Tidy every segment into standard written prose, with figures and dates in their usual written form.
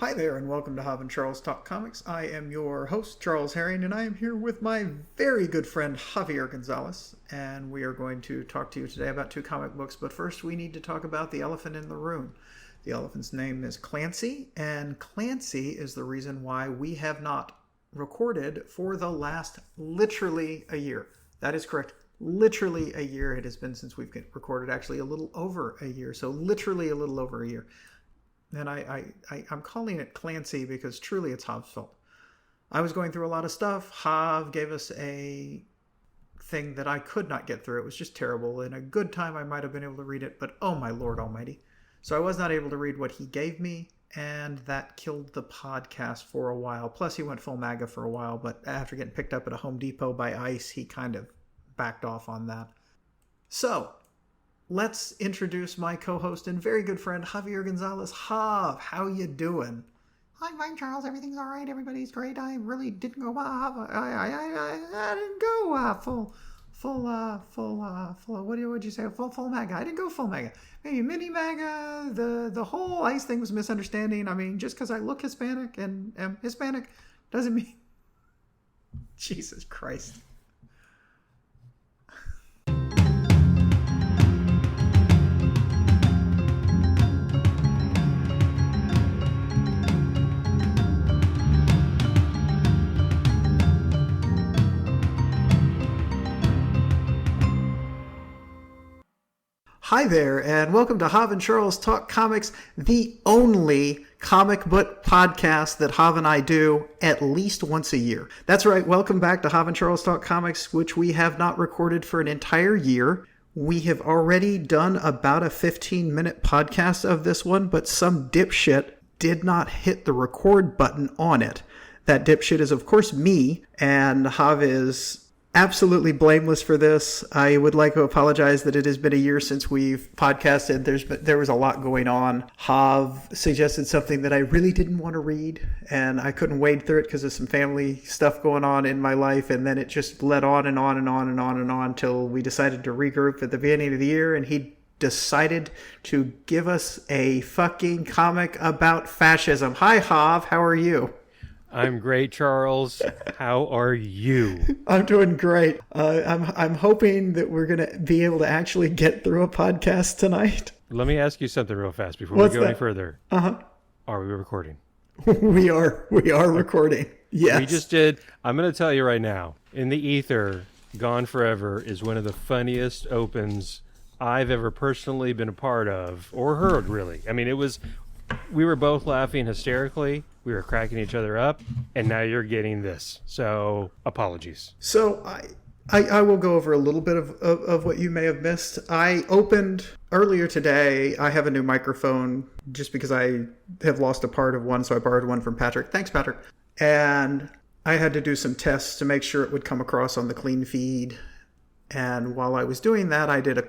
Hi there, and welcome to Hav and Charles Talk Comics. I am your host, Charles Herring, and I am here with my very good friend, Javier Gonzalez, and we are going to talk to you today about two comic books, but first we need to talk about the elephant in the room. The elephant's name is Clancy, and Clancy is the reason why we have not recorded for the last literally a year. That is correct. Literally a year it has been since we've recorded, actually a little over a year, so literally a little over a year. And I'm calling it Clancy because truly it's Hav's fault. I was going through a lot of stuff. Hav gave us a thing that I could not get through. It was just terrible. In a good time, I might have been able to read it, but oh my Lord Almighty. So I was not able to read what he gave me, and that killed the podcast for a while. Plus, he went full MAGA for a while, but after getting picked up at a Home Depot by ICE, he kind of backed off on that. So let's introduce my co-host and very good friend, Javier Gonzalez. Hav, how you doing? I'm fine, Charles. Everything's all right. Everybody's great. I really didn't go I didn't go full. What'd you say? Full MAGA. I didn't go full MAGA. Maybe mini MAGA. The whole ICE thing was a misunderstanding. I mean, just because I look Hispanic and am Hispanic doesn't mean. Jesus Christ. Hi there, and welcome to Hav and Charles Talk Comics, the only comic book podcast that Hav and I do at least once a year. That's right, welcome back to Hav and Charles Talk Comics, which we have not recorded for an entire year. We have already done about a 15-minute podcast of this one, but some dipshit did not hit the record button on it. That dipshit is, of course, me, and Hav is absolutely blameless for this. I would like to apologize that it has been a year since we've podcasted. There was a lot going on. Hav suggested something that I really didn't want to read, and I couldn't wade through it because of some family stuff going on in my life, and then it just led on and on and on and on and on until we decided to regroup at the beginning of the year, and he decided to give us a fucking comic about fascism. Hi, Hav. How are you? I'm great, Charles. How are you? I'm doing great. I'm hoping that we're going to be able to actually get through a podcast tonight. Let me ask you something real fast before we go any further. Are we recording? We are recording. Yes. We just did. I'm going to tell you right now. In the Ether, Gone Forever is one of the funniest opens I've ever personally been a part of or heard, really. I mean, we were both laughing hysterically. We were cracking each other up, and now you're getting this. So, apologies. So, I will go over a little bit of what you may have missed. I opened earlier today. I have a new microphone just because I have lost a part of one, so I borrowed one from Patrick. Thanks, Patrick. And I had to do some tests to make sure it would come across on the clean feed. And while I was doing that, I did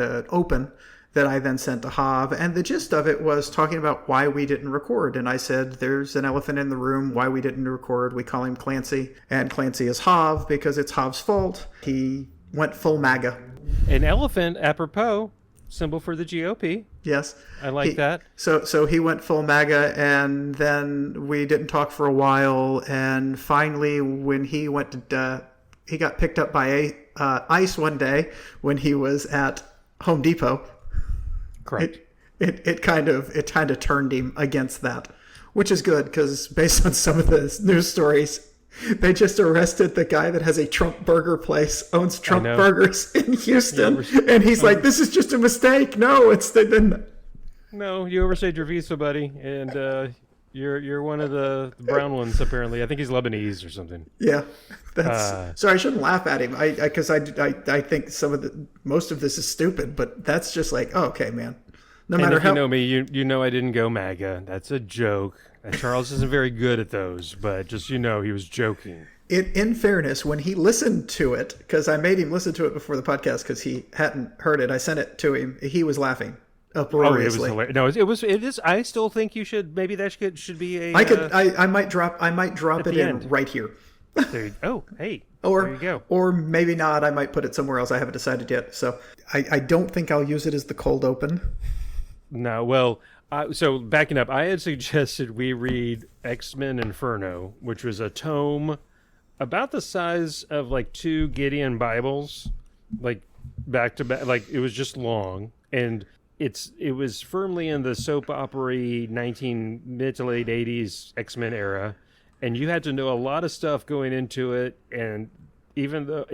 an open that I then sent to Hav, and the gist of it was talking about why we didn't record. And I said, there's an elephant in the room, why we didn't record. We call him Clancy, and Clancy is Hav because it's Hav's fault. He went full MAGA. An elephant, apropos, symbol for the GOP. Yes. I like that. So he went full MAGA, and then we didn't talk for a while, and finally when he went to, he got picked up by ICE one day when he was at Home Depot. Correct. It kind of turned him against that, which is good because based on some of the news stories, they just arrested the guy that has a Trump burger place, owns Trump burgers in Houston, and he's like, "This is just a mistake. No, it's the." No, you overstayed your visa, buddy, and you're one of the brown ones apparently. I think he's Lebanese or something. Yeah, that's sorry. I shouldn't laugh at him. Because I think most of this is stupid, but that's just like, oh, okay, man. No matter how you know me, you know I didn't go MAGA. That's a joke. Charles isn't very good at those, but just he was joking. In fairness, when he listened to it, because I made him listen to it before the podcast because he hadn't heard it, I sent it to him. He was laughing uproariously. Oh, it was hilarious. No, it is. I still think you should. Maybe that should be a. I might drop it in right here. There you go. Or maybe not. I might put it somewhere else. I haven't decided yet. So I don't think I'll use it as the cold open. No, well, So backing up, I had suggested we read X-Men Inferno, which was a tome about the size of like 2 Gideon Bibles, like back to back. Like it was just long, and it was firmly in the soap opera mid to late 80s X-Men era, and you had to know a lot of stuff going into it, and even though,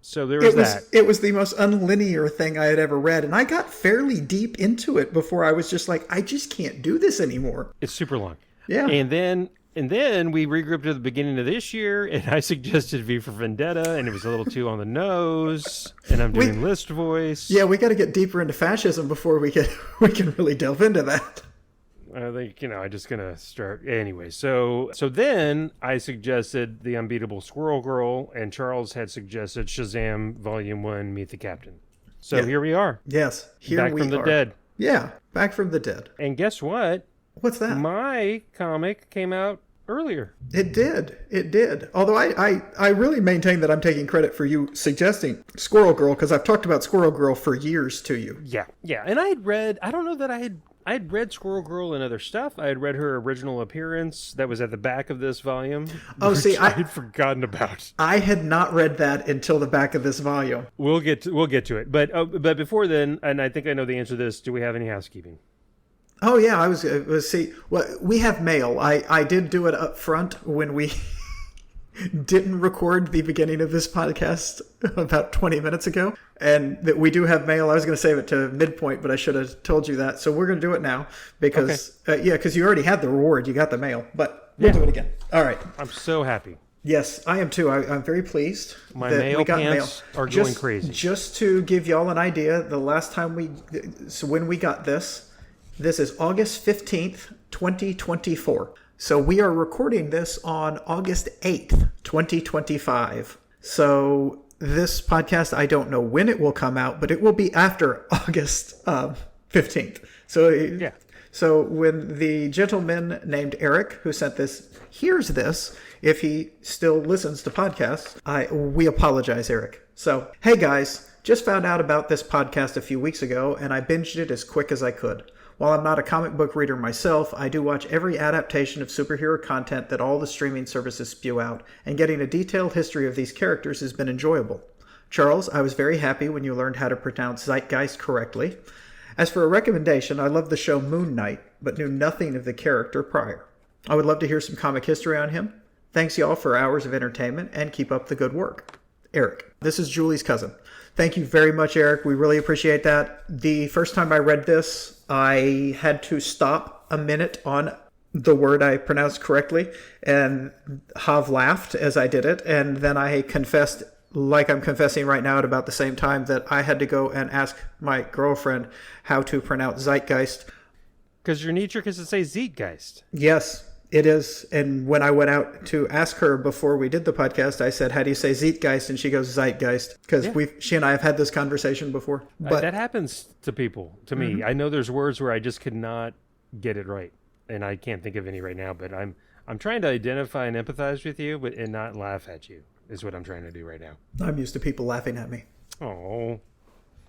so there was that. It was the most unlinear thing I had ever read, and I got fairly deep into it before I was just like, I just can't do this anymore. It's super long. Yeah. And then we regrouped at the beginning of this year, and I suggested V for Vendetta, and it was a little too on the nose, and I'm doing list voice. Yeah, we got to get deeper into fascism before we can really delve into that. I think, I'm just going to start. Anyway, so then I suggested The Unbeatable Squirrel Girl, and Charles had suggested Shazam Volume 1, Meet the Captain. So Here we are. Yes, back from the dead. Yeah, back from the dead. And guess what? What's that? My comic came out earlier. It did. Although I really maintain that I'm taking credit for you suggesting Squirrel Girl, because I've talked about Squirrel Girl for years to you. Yeah. And I don't know that I had read Squirrel Girl and other stuff. I had read her original appearance that was at the back of this volume. Oh, see, I had forgotten about. I had not read that until the back of this volume. We'll get to it. But before then, and I think I know the answer to this, do we have any housekeeping? Oh, yeah, we have mail. I did do it up front when we didn't record the beginning of this podcast about 20 minutes ago. And that we do have mail. I was going to save it to midpoint, but I should have told you that. So we're going to do it now because, because you already had the reward. You got the mail, but we'll do it again. All right. I'm so happy. Yes, I am too. I'm very pleased. My mail pants are going crazy. Just to give y'all an idea, the last time when we got this is August 15th, 2024. So we are recording this on August 8th, 2025. So this podcast, I don't know when it will come out, but it will be after August 15th. So when the gentleman named Eric, who sent this, hears this, if he still listens to podcasts, we apologize, Eric. So, hey guys, just found out about this podcast a few weeks ago, and I binged it as quick as I could. While I'm not a comic book reader myself, I do watch every adaptation of superhero content that all the streaming services spew out, and getting a detailed history of these characters has been enjoyable. Charles, I was very happy when you learned how to pronounce Zeitgeist correctly. As for a recommendation, I love the show Moon Knight, but knew nothing of the character prior. I would love to hear some comic history on him. Thanks y'all for hours of entertainment, and keep up the good work. Eric. This is Julie's cousin. Thank you very much, Eric. We really appreciate that. The first time I read this, I had to stop a minute on the word I pronounced correctly, and Hav laughed as I did it, and then I confessed, like I'm confessing right now at about the same time, that I had to go and ask my girlfriend how to pronounce Zeitgeist. Because your knee jerk is to say Zeitgeist. Yes, it is. And when I went out to ask her before we did the podcast, I said, how do you say Zeitgeist? And she goes, Zeitgeist. Because she and I have had this conversation before. But that happens to people, to me. I know there's words where I just could not get it right. And I can't think of any right now. But I'm trying to identify and empathize with you and not laugh at you, is what I'm trying to do right now. I'm used to people laughing at me. Oh.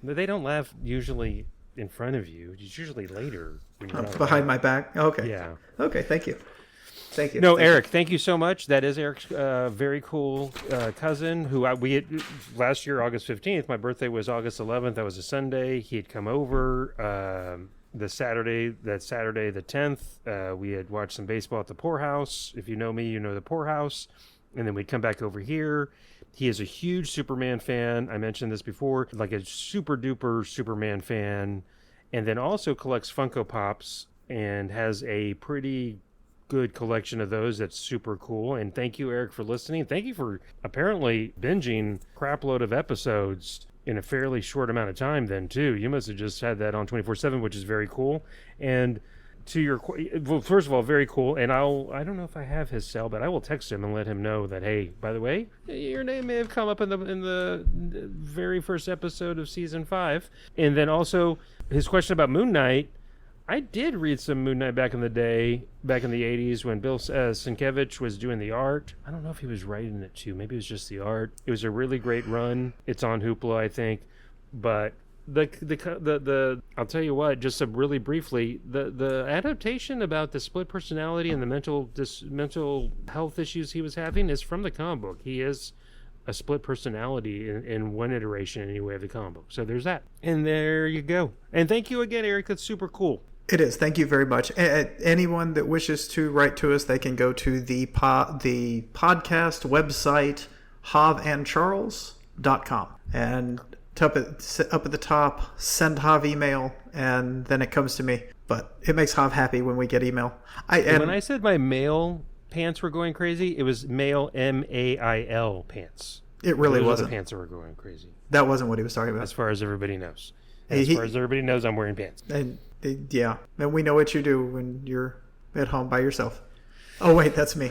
They don't laugh usually in front of you. It's usually later. When you're behind my back? Okay. Yeah. Okay, thank you. Thank you. No, Eric, thank you so much. That is Eric's very cool cousin who we had last year, August 15th. My birthday was August 11th. That was a Sunday. He had come over the Saturday the 10th. We had watched some baseball at the Poorhouse. If you know me, you know the Poorhouse. And then we'd come back over here. He is a huge Superman fan. I mentioned this before, like a super duper Superman fan. And then also collects Funko Pops and has a pretty good collection of those. That's super cool. And thank you, Eric, for listening. Thank you for apparently binging crap load of episodes in a fairly short amount of time then too. You must have just had that on 24/7, which is very cool. And to your first of all, very cool. And I don't know if I have his cell, but I will text him and let him know that, hey, by the way, your name may have come up in the very first episode of season 5. And then also his question about Moon Knight. I did read some Moon Knight back in the day, back in the 80s when Bill Sienkiewicz was doing the art. I don't know if he was writing it too. Maybe it was just the art. It was a really great run. It's on Hoopla, I think. But the I'll tell you what, just really briefly, the adaptation about the split personality and the mental health issues he was having is from the comic book. He is a split personality in one iteration anyway of the comic book. So there's that. And there you go. And thank you again, Eric. That's super cool. It is. Thank you very much. Anyone that wishes to write to us, they can go to the podcast website, havandcharles.com. And up at the top, send Hav email, and then it comes to me. But it makes Hav happy when we get email. When I said my mail pants were going crazy, it was male MAIL pants. It really wasn't. The pants that were going crazy. That wasn't what he was talking about. As far as everybody knows. As far as everybody knows, I'm wearing pants. And yeah, and we know what you do when you're at home by yourself. Oh wait, that's me.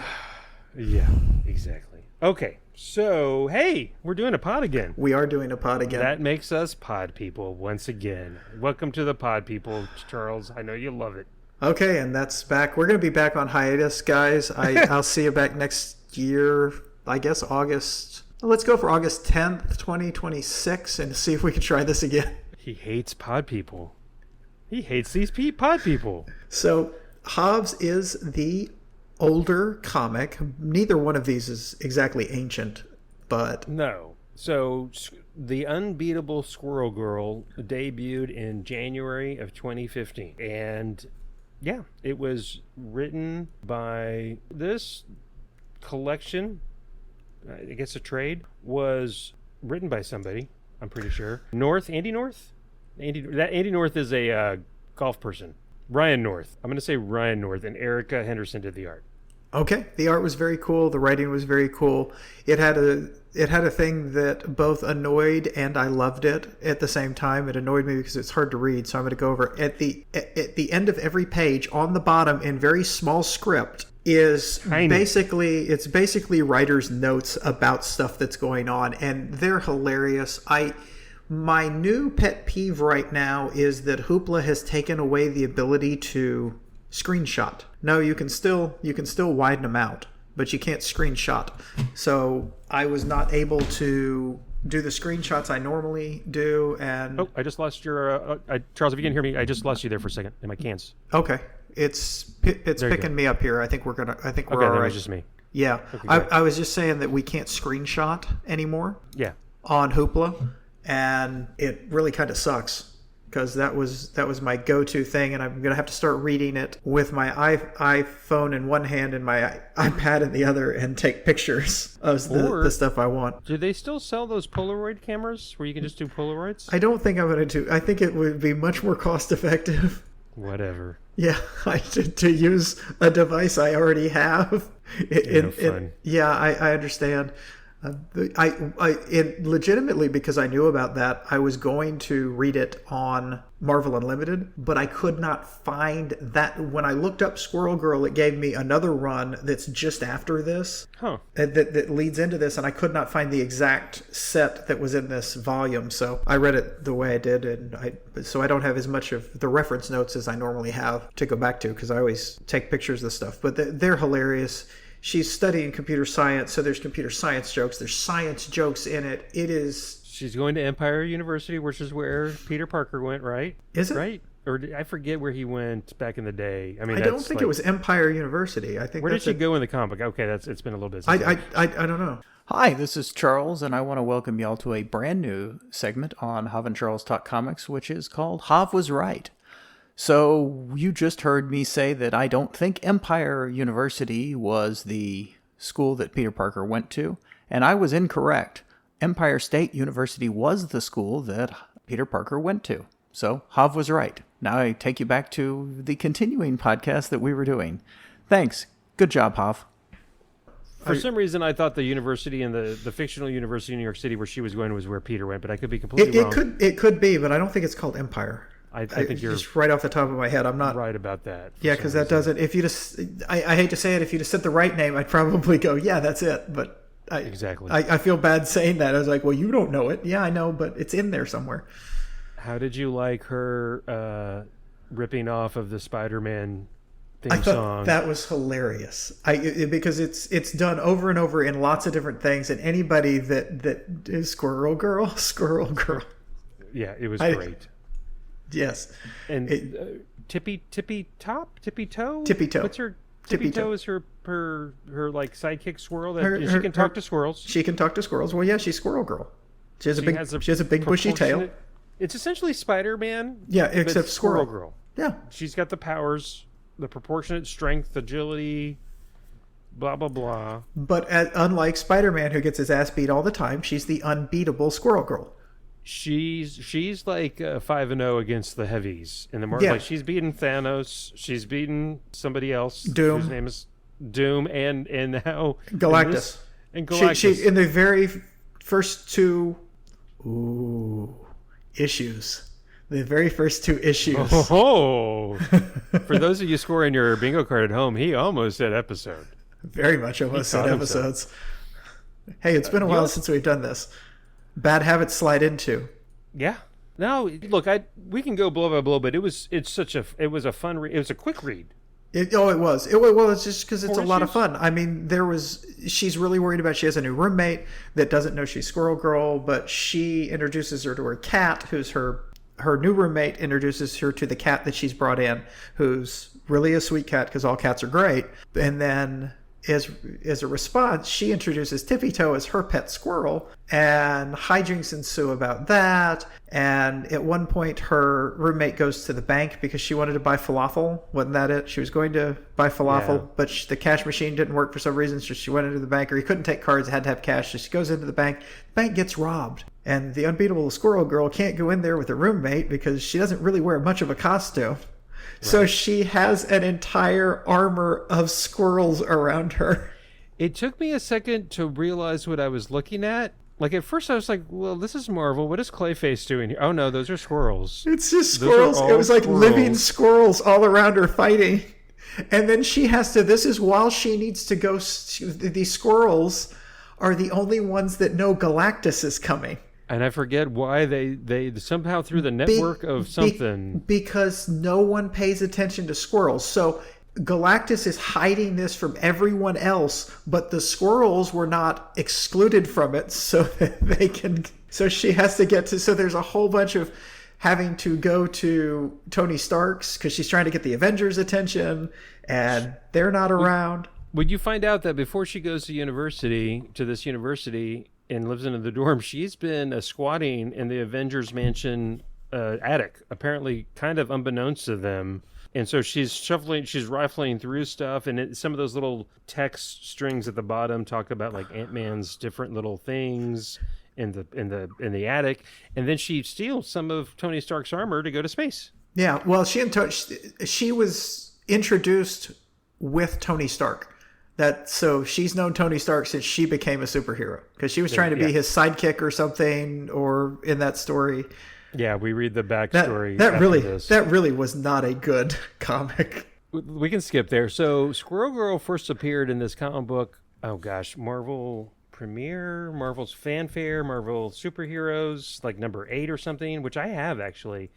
Yeah, exactly. Okay, so hey, we're doing a pod again. We are doing a pod again. That makes us pod people once again. Welcome to the pod people, Charles. I know you love it. Okay, and that's back. We're going to be back on hiatus, guys. I'll see you back next year, I guess August. Let's go for August 10th, 2026, and see if we can try this again. He hates pod people. He hates these pod people. So, Hobbs is the older comic. Neither one of these is exactly ancient, but... No. So, the Unbeatable Squirrel Girl debuted in January of 2015. And... yeah, it was written by this collection, I guess a trade, was written by somebody, I'm pretty sure. Andy North? Andy North is a golf person. Ryan North. I'm going to say Ryan North, and Erica Henderson did the art. Okay, the art was very cool. The writing was very cool. It had a thing that both annoyed and I loved it at the same time. It annoyed me because it's hard to read, so I'm going to go over at the end of every page on the bottom in very small script is basically writer's notes about stuff that's going on, and they're hilarious. My new pet peeve right now is that Hoopla has taken away the ability to screenshot. No, you can still widen them out, but you can't screenshot. So I was not able to do the screenshots I normally do. And I just lost your Charles. If you can hear me, I just lost you there for a second in my cans. Okay, it's picking me up here. I think we're all right. That was just me. Yeah, okay, I was just saying that we can't screenshot anymore. Yeah, on Hoopla, and it really kind of sucks. Because that was my go-to thing, and I'm gonna have to start reading it with my iPhone in one hand and my iPad in the other, and take pictures of the stuff I want. Do they still sell those Polaroid cameras where you can just do Polaroids? I don't think I'm gonna do. I think it would be much more cost-effective. Whatever. Yeah, to use a device I already have. Yeah, I understand. Legitimately, because I knew about that, I was going to read it on Marvel Unlimited, but I could not find that. When I looked up Squirrel Girl, it gave me another run that's just after this, that leads into this, and I could not find the exact set that was in this volume, so I read it the way I did, and so I don't have as much of the reference notes as I normally have to go back to, because I always take pictures of the stuff, but they're hilarious. She's studying computer science, so there's computer science jokes. There's science jokes in it. It is... She's going to Empire University, which is where Peter Parker went, right? Is it? Right? Or I forget where he went back in the day. I mean, I don't think it was Empire University. I think. Where did she go in the comic? Okay, it's been a little bit. I don't know. Hi, this is Charles, and I want to welcome y'all to a brand new segment on Hav and Charles Talk Comics, which is called Hav Was Right. So you just heard me say that I don't think Empire University was the school that Peter Parker went to, and I was incorrect. Empire State University was the school that Peter Parker went to. So Hav was right. Now I take you back to the continuing podcast that we were doing. Thanks. Good job, Hav. For some reason, I thought the university and the fictional university in New York City where she was going was where Peter went, but I could be completely wrong. It could be, but I don't think it's called Empire. I think you're just right off the top of my head. I'm not right about that. Yeah, because that doesn't. If you just, I hate to say it, if you just said the right name, I'd probably go, yeah, that's it. But exactly. I feel bad saying that. I was like, well, you don't know it. Yeah, I know, but it's in there somewhere. How did you like her ripping off of the Spider-Man theme song? Song? That was hilarious. Because it's done over and over in lots of different things, and anybody that is Squirrel Girl. Yeah, it was great. Yes. And Tippy Toe? Tippy Toe. What's her Tippy Toe is her like sidekick squirrel that she can talk to squirrels. She can talk to squirrels. Well, yeah, she's Squirrel Girl. She has a big bushy tail. It's essentially Spider-Man. Yeah, except Squirrel Girl. Yeah. She's got the powers, the proportionate strength, agility, blah blah blah. But unlike Spider-Man, who gets his ass beat all the time, she's the unbeatable Squirrel Girl. She's like 5-0 against the heavies in the Marvel. Yeah. Like she's beaten Thanos, she's beaten somebody else, Doom, whose name is Doom, and now Galactus. And Galactus. She in the very first two issues. The very first two issues. Oh, for those of you scoring your bingo card at home, he almost said episode. Very much almost said episodes. Hey, it's been a while since we've done this. Bad habits slide into. Yeah. No, look, we can go blow by blow, but it was a fun read. It was a quick read. It was. It's just because it's a lot of fun. I mean, she's really worried about, she has a new roommate that doesn't know she's Squirrel Girl, but she introduces her to her cat, who's her new roommate introduces her to the cat that she's brought in, who's really a sweet cat because all cats are great. And then as a response, she introduces Tippy Toe as her pet squirrel, and hijinks ensue about that. And at one point, her roommate goes to the bank because she wanted to buy falafel. Wasn't that it? She was going to buy falafel, but the cash machine didn't work for some reason, so she went into the bank, or he couldn't take cards, had to have cash. So she goes into the bank. The bank gets robbed. And the unbeatable Squirrel Girl can't go in there with her roommate because she doesn't really wear much of a costume. So she has an entire armor of squirrels around her. It took me a second to realize what I was looking at. Like, at first I was like, well, this is Marvel. What is Clayface doing here? Oh, no, those are squirrels. It's just squirrels. It was like living squirrels all around her fighting. And then she has to, this is while she needs to go, these squirrels are the only ones that know Galactus is coming. And I forget why they somehow through the network of something. Because no one pays attention to squirrels. So Galactus is hiding this from everyone else, but the squirrels were not excluded from it, so that they can. So she has to get to. So there's a whole bunch of having to go to Tony Stark's because she's trying to get the Avengers' attention, and they're not around. Would you find out that before she goes to this university, and lives in the dorm, she's been squatting in the Avengers Mansion attic, apparently kind of unbeknownst to them. And so she's rifling through stuff, and some of those little text strings at the bottom talk about like Ant-Man's different little things in the attic, and then she steals some of Tony Stark's armor to go to space. Yeah, well, she was introduced with Tony Stark. So she's known Tony Stark since she became a superhero, because she was trying to be his sidekick or something, or in that story. Yeah, we read the backstory. That really was not a good comic. We can skip there. So Squirrel Girl first appeared in this comic book. Oh gosh, Marvel Premiere, Marvel's Fanfare, Marvel Superheroes, like number 8 or something, which I have actually.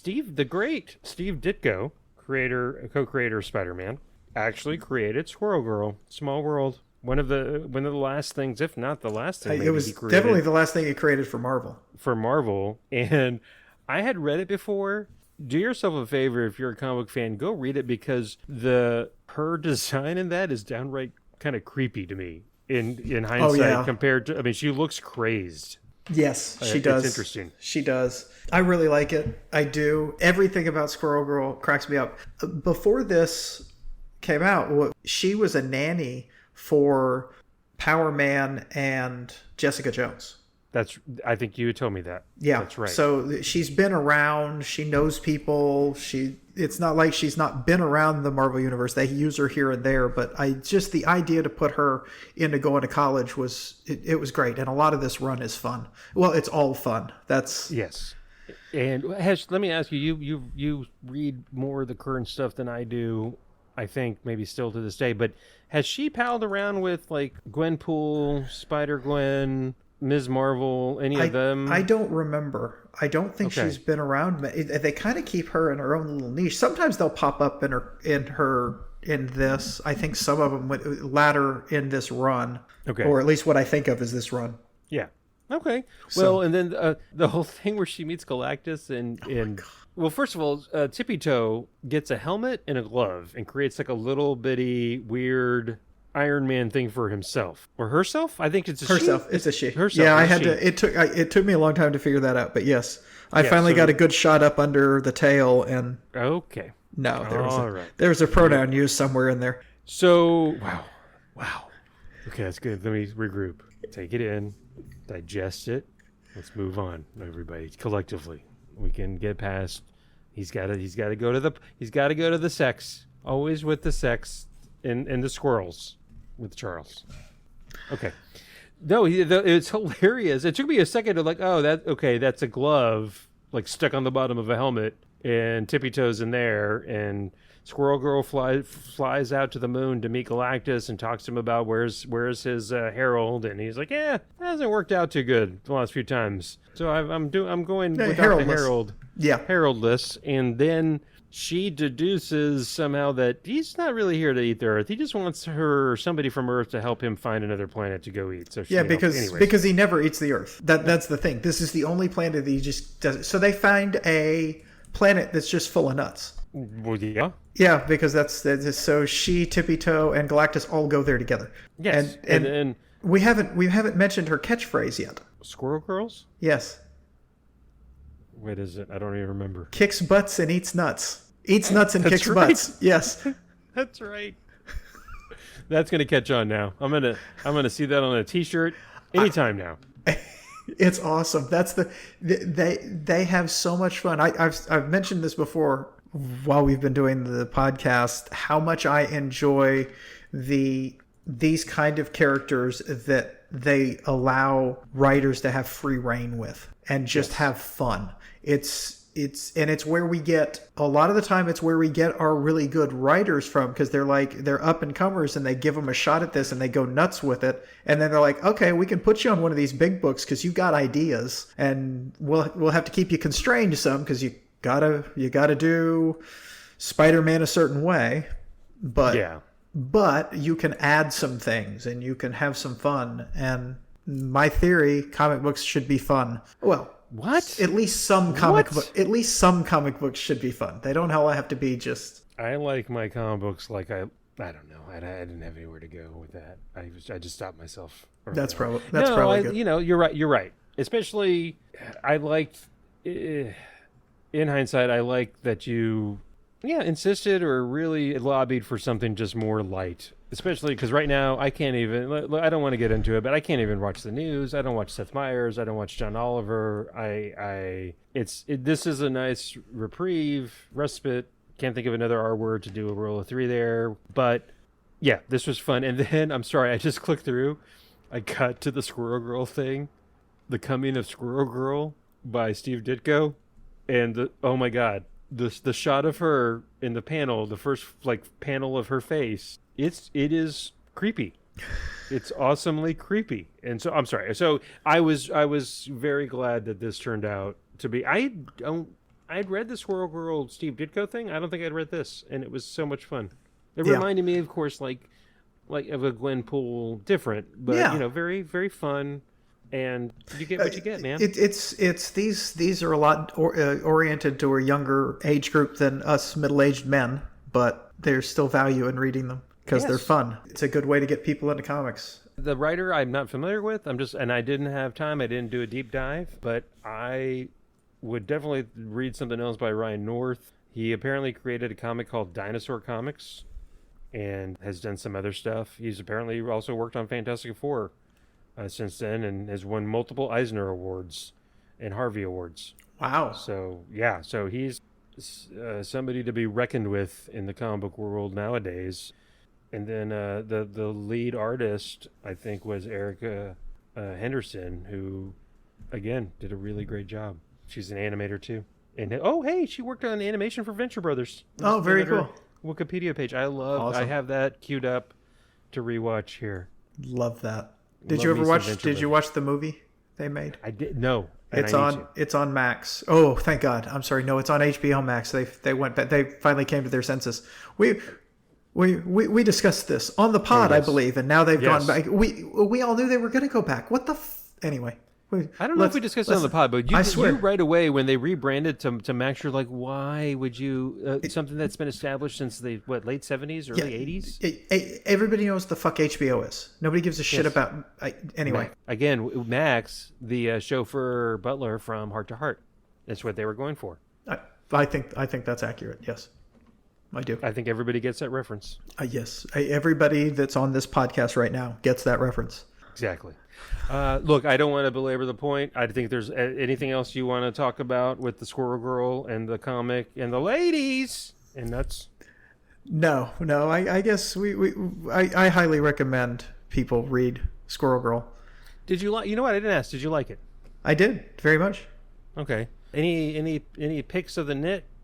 The great Steve Ditko, co-creator of Spider-Man, actually created Squirrel Girl. Small world. One of the last things, if not the last thing, it was definitely the last thing he created for Marvel. And I had read it before. Do yourself a favor, if you're a comic book fan, go read it, because her design in that is downright kind of creepy to me in hindsight. Compared to, I mean, she looks crazed. Yes, she does. It's interesting. She does. I really like it. I do. Everything about Squirrel Girl cracks me up. Before this came out, she was a nanny for Power Man and Jessica Jones. I think you told me that. Yeah, that's right. So she's been around. She knows people. It's not like she's not been around the Marvel universe. They use her here and there, but the idea to put her into going to college was great. And a lot of this run is fun. Well, it's all fun. Yes. And let me ask you. You read more of the current stuff than I do. I think maybe still to this day, but has she palled around with like Gwenpool, Spider-Gwen, Ms. Marvel, any of them? I don't remember. I don't think she's been around. They kind of keep her in her own little niche. Sometimes they'll pop up in this. I think some of them went latter in this run. Okay. Or at least what I think of as this run. Yeah. Okay. So- Well, and then the whole thing where she meets Galactus and well, first of all, Tippy Toe gets a helmet and a glove and creates like a little bitty weird Iron Man thing for himself or herself. I think it's a Herself. she. It's a she. Herself. Yeah, I It's a had she. to. It took me a long time to figure that out, but yes, I Yeah, finally so- got a good shot up under the tail, and Okay. no, All right. there was a pronoun used somewhere in there. So wow. Okay, that's good. Let me regroup. Take it in, digest it. Let's move on, everybody. Collectively, we can get past. He's got to go to the sex. Always with the sex and the squirrels with Charles. Okay. No, it's hilarious. It took me a second to like, oh, that's a glove like stuck on the bottom of a helmet, and Tippy Toe's in there, and Squirrel Girl flies out to the moon to meet Galactus and talks to him about where's his Herald, and he's like, yeah, that hasn't worked out too good the last few times, so I'm going without the Heraldless. Herald, Yeah. Heraldless, and then she deduces somehow that he's not really here to eat the Earth. He just wants her or somebody from Earth to help him find another planet to go eat. So she, Yeah, anyways. because he never eats the Earth. That's the thing. This is the only planet that he just does. So they find a planet that's just full of nuts. Well, yeah. Yeah, because that's so she, Tippy Toe, and Galactus all go there together. Yes, and we haven't mentioned her catchphrase yet. Squirrel Girls? Yes, What is it? I don't even remember. kicks butts and eats nuts. Eats nuts and That's kicks right. butts. Yes. That's right. That's gonna catch on now. I'm gonna see that on a T-shirt anytime now. It's awesome. That's they have so much fun. I've mentioned this before while we've been doing the podcast, how much I enjoy these kind of characters that they allow writers to have free reign with and just have fun. It's where we get a lot of the time. It's where we get our really good writers from, because they're up and comers and they give them a shot at this and they go nuts with it, and then they're like, okay, we can put you on one of these big books because you got ideas, and we'll have to keep you constrained some because you gotta do Spider-Man a certain way, but Yeah. but you can add some things and you can have some fun. And my theory, comic books should be fun. Well. What? At least some comic books should be fun. They don't all have to be just. I like my comic books like I don't know. I didn't have anywhere to go with that. I just stopped myself. That's probably good. You know, you're right. Especially, I liked. In hindsight, I like that you, insisted or really lobbied for something just more light. Especially because right now I can't even. I don't want to get into it, but I can't even watch the news. I don't watch Seth Meyers. I don't watch John Oliver. This is a nice reprieve, respite. Can't think of another R word to do a roll of three there, but yeah, this was fun. And then I'm sorry, I just clicked through. I got to the Squirrel Girl thing, The Coming of Squirrel Girl by Steve Ditko, and oh my god, the shot of her in the panel, the first panel of her face. It is creepy. It's awesomely creepy. And so I'm sorry. So I was very glad that this turned out to be. I'd read the Squirrel Girl Steve Ditko thing. I don't think I'd read this, and it was so much fun. It reminded me, of course, like of a Gwenpool, different, but very very fun. And you get what you get, man. It's these are a lot oriented to a younger age group than us middle-aged men, but there's still value in reading them. Because they're fun. It's a good way to get people into comics. The writer I'm not familiar with. And I didn't have time. I didn't do a deep dive, but I would definitely read something else by Ryan North. He apparently created a comic called Dinosaur Comics and has done some other stuff. He's apparently also worked on Fantastic Four since then and has won multiple Eisner Awards and Harvey Awards. Wow. So he's somebody to be reckoned with in the comic book world nowadays. And then the lead artist, I think, was Erica Henderson, who, again, did a really great job. She's an animator, too. And, she worked on animation for Venture Brothers. Oh, very cool. Wikipedia page. I have that queued up to rewatch here. Love that. Did you watch the movie they made? I did. No. It's on Max. Oh, thank God. I'm sorry. No, it's on HBO Max. They went back. They finally came to their senses. We discussed this on the pod, I believe, and now they've gone back. We all knew they were going to go back. What the anyway? Wait, I don't know if we discussed it on the pod, but I swear. you right away when they rebranded to Max, you're like, why would you something that's been established since the late 70s, early 80s? Everybody knows the fuck HBO is. Nobody gives a shit about. Anyway, again, Max, the chauffeur butler from Heart to Heart, that's what they were going for. I think that's accurate. Yes, I do. I think everybody gets that reference. Yes, everybody that's on this podcast right now gets that reference. Exactly. Look, I don't want to belabor the point. I think there's anything else you want to talk about with the Squirrel Girl and the comic and the ladies and nuts. No. I guess I highly recommend people read Squirrel Girl. Did you like? You know what? I didn't ask. Did you like it? I did very much. Okay. Any picks of the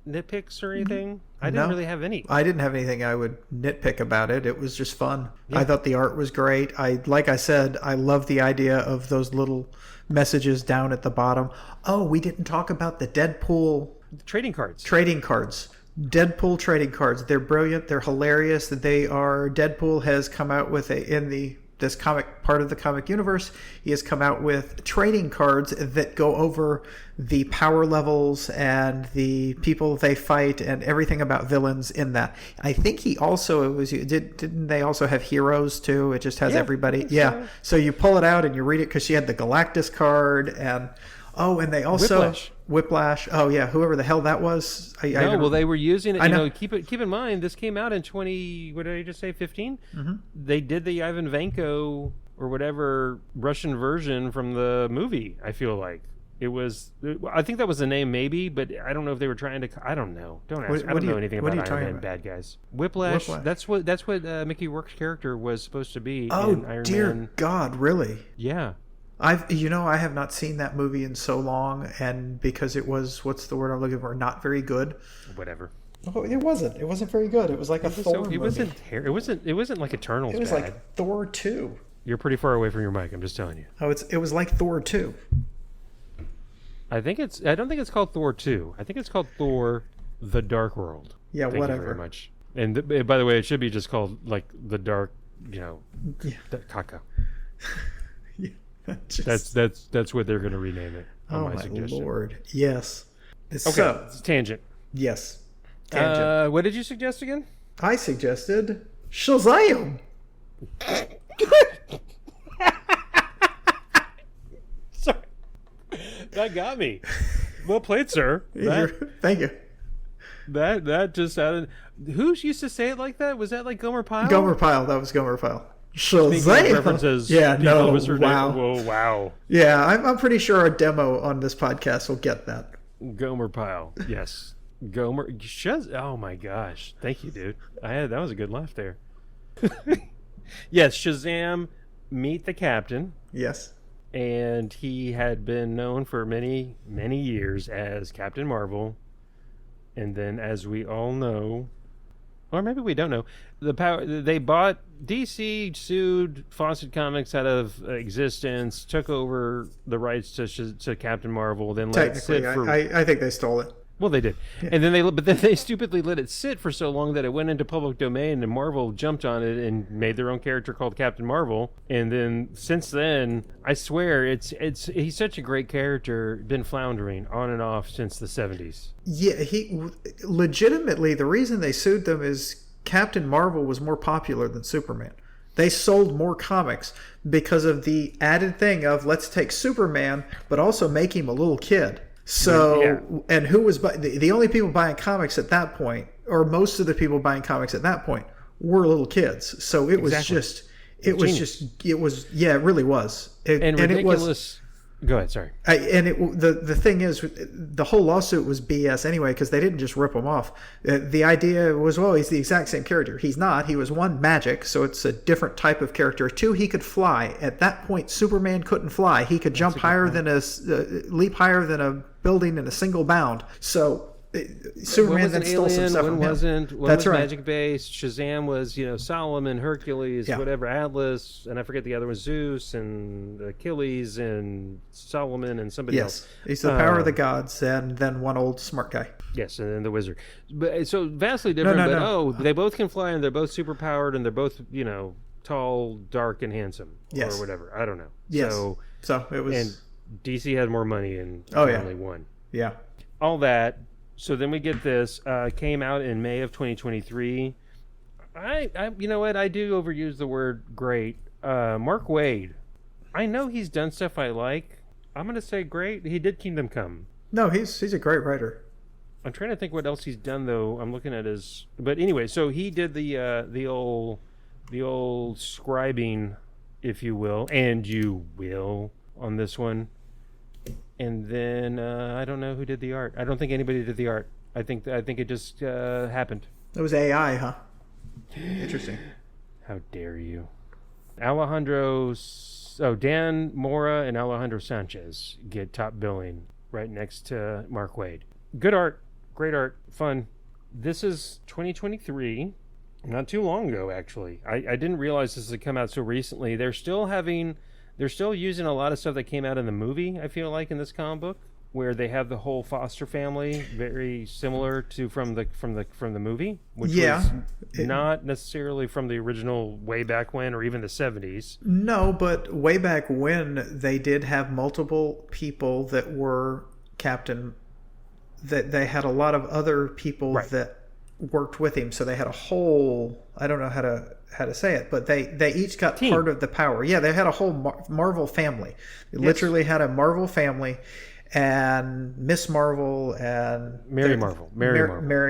nitpicks or anything? I didn't really have any. I didn't have anything I would nitpick about it. It was just fun. Yeah. I thought the art was great. Like I said, I love the idea of those little messages down at the bottom. Oh, we didn't talk about the Deadpool trading cards. Deadpool trading cards. They're brilliant. They're hilarious. Deadpool has come out with this comic part of the comic universe. He has come out with trading cards that go over the power levels and the people they fight and everything about villains in that. I think he also didn't they also have heroes too? It just has everybody. Yeah. So you pull it out and you read it because she had the Galactus card and they also Whiplash. Oh yeah, whoever the hell that was. They were using it. Keep in mind this came out in 20. What did I just say? 15. Mm-hmm. They did the Ivan Vanko or whatever Russian version from the movie. I feel like it was. I think that was the name, maybe, but I don't know if they were trying to. I don't know. Don't ask. I don't know anything about Iron Man bad guys. Whiplash. That's what Mickey Rourke's character was supposed to be. Oh in Iron dear Man. God, really? Yeah. I have not seen that movie in so long, and because it was, what's the word I'm looking for, not very good. Whatever. Oh, it wasn't very good. It was like a Thor movie. It wasn't like Eternals. It was bad. like Thor 2. You're pretty far away from your mic. I'm just telling you. Oh, it was like Thor 2. I don't think it's called Thor 2. I think it's called Thor: The Dark World. Yeah, Thank whatever. You very much. And by the way, it should be just called like the Dark, Kaka. That's what they're going to rename it. Oh my suggestion. Lord! Yes. Okay. So, it's tangent. Yes. Tangent. What did you suggest again? I suggested Shazam. Sorry, that got me. Well played, sir. Thank you. That just sounded. Who used to say it like that? Was that like Gomer Pyle? Gomer Pyle. That was Gomer Pyle. Shazam. References. Yeah, no, wow. Whoa, wow. Yeah, I'm pretty sure our demo on this podcast will get that. Gomer Pyle. Yes. Gomer. Oh my gosh. Thank you, dude. That was a good laugh there. Yes, Shazam, meet the Captain. Yes. And he had been known for many, many years as Captain Marvel. And then, as we all know, or maybe we don't know, DC sued Fawcett Comics out of existence, took over the rights to Captain Marvel, then let it sit for... I think they stole it. Well, they did, yeah. And then they stupidly let it sit for so long that it went into public domain, and Marvel jumped on it and made their own character called Captain Marvel. And then since then, I swear, he's such a great character, been floundering on and off since the 70s. Yeah, he legitimately, the reason they sued them is Captain Marvel was more popular than Superman. They sold more comics because of the added thing of let's take Superman, but also make him a little kid. So, yeah. And who was the only people buying comics at that point, or most of the people buying comics at that point, were little kids. So it was it really was. And ridiculous. Go ahead, sorry. The thing is, the whole lawsuit was BS anyway because they didn't just rip him off. The idea was, well, he's the exact same character. He's not. He was one, magic, so it's a different type of character. Two, he could fly. At that point, Superman couldn't fly. He could leap higher than a building in a single bound. So Superman then stole some stuff from him. One was magic based. Shazam was, Solomon, Hercules, whatever, Atlas, and I forget the other one, Zeus and Achilles and Solomon and somebody else. Yes, he's the power of the gods, and then one old smart guy. Yes, and then the wizard. But so vastly different. No. They both can fly, and they're both super powered, and they're both tall, dark, and handsome, or whatever. I don't know. Yes. So it was. DC had more money and only won. Yeah. All that. So then we get this. Came out in May of 2023. I you know what? I do overuse the word great. Mark Waid. I know he's done stuff I like. I'm gonna say great. He did Kingdom Come. No, he's a great writer. I'm trying to think what else he's done though. I'm looking at his. But anyway, so he did the old scribing, if you will, and you will on this one. And then I don't know who did the art. I don't think anybody did the art. I think it just happened. It was AI, huh? Interesting. How dare you? Dan Mora and Alejandro Sanchez get top billing right next to Mark Waid. Good art, great art, fun. This is 2023, not too long ago actually. I didn't realize this had come out so recently. They're still using a lot of stuff that came out in the movie, I feel like, in this comic book, where they have the whole foster family very similar to from the movie, which was not necessarily from the original way back when or even the 70s. No, but way back when they did have multiple people that were Captain, that they had a lot of other people that worked with him, so they had a whole, I don't know how to say it, but they each got team. Part of the power. Yeah, they had a whole Marvel family. They literally had a Marvel family, and Miss Marvel and Mary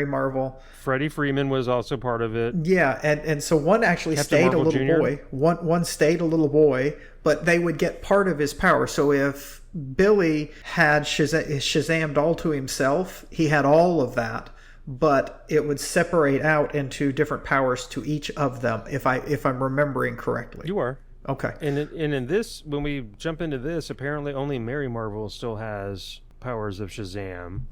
Marvel. Freddie Freeman was also part of it. Yeah, and so one actually Captain stayed Marvel a little Jr. boy. One stayed a little boy, but they would get part of his power. So if Billy had Shazammed all to himself, he had all of that, but it would separate out into different powers to each of them, if I'm remembering correctly. You are. Okay. And in this, when we jump into this, apparently only Mary Marvel still has powers of Shazam,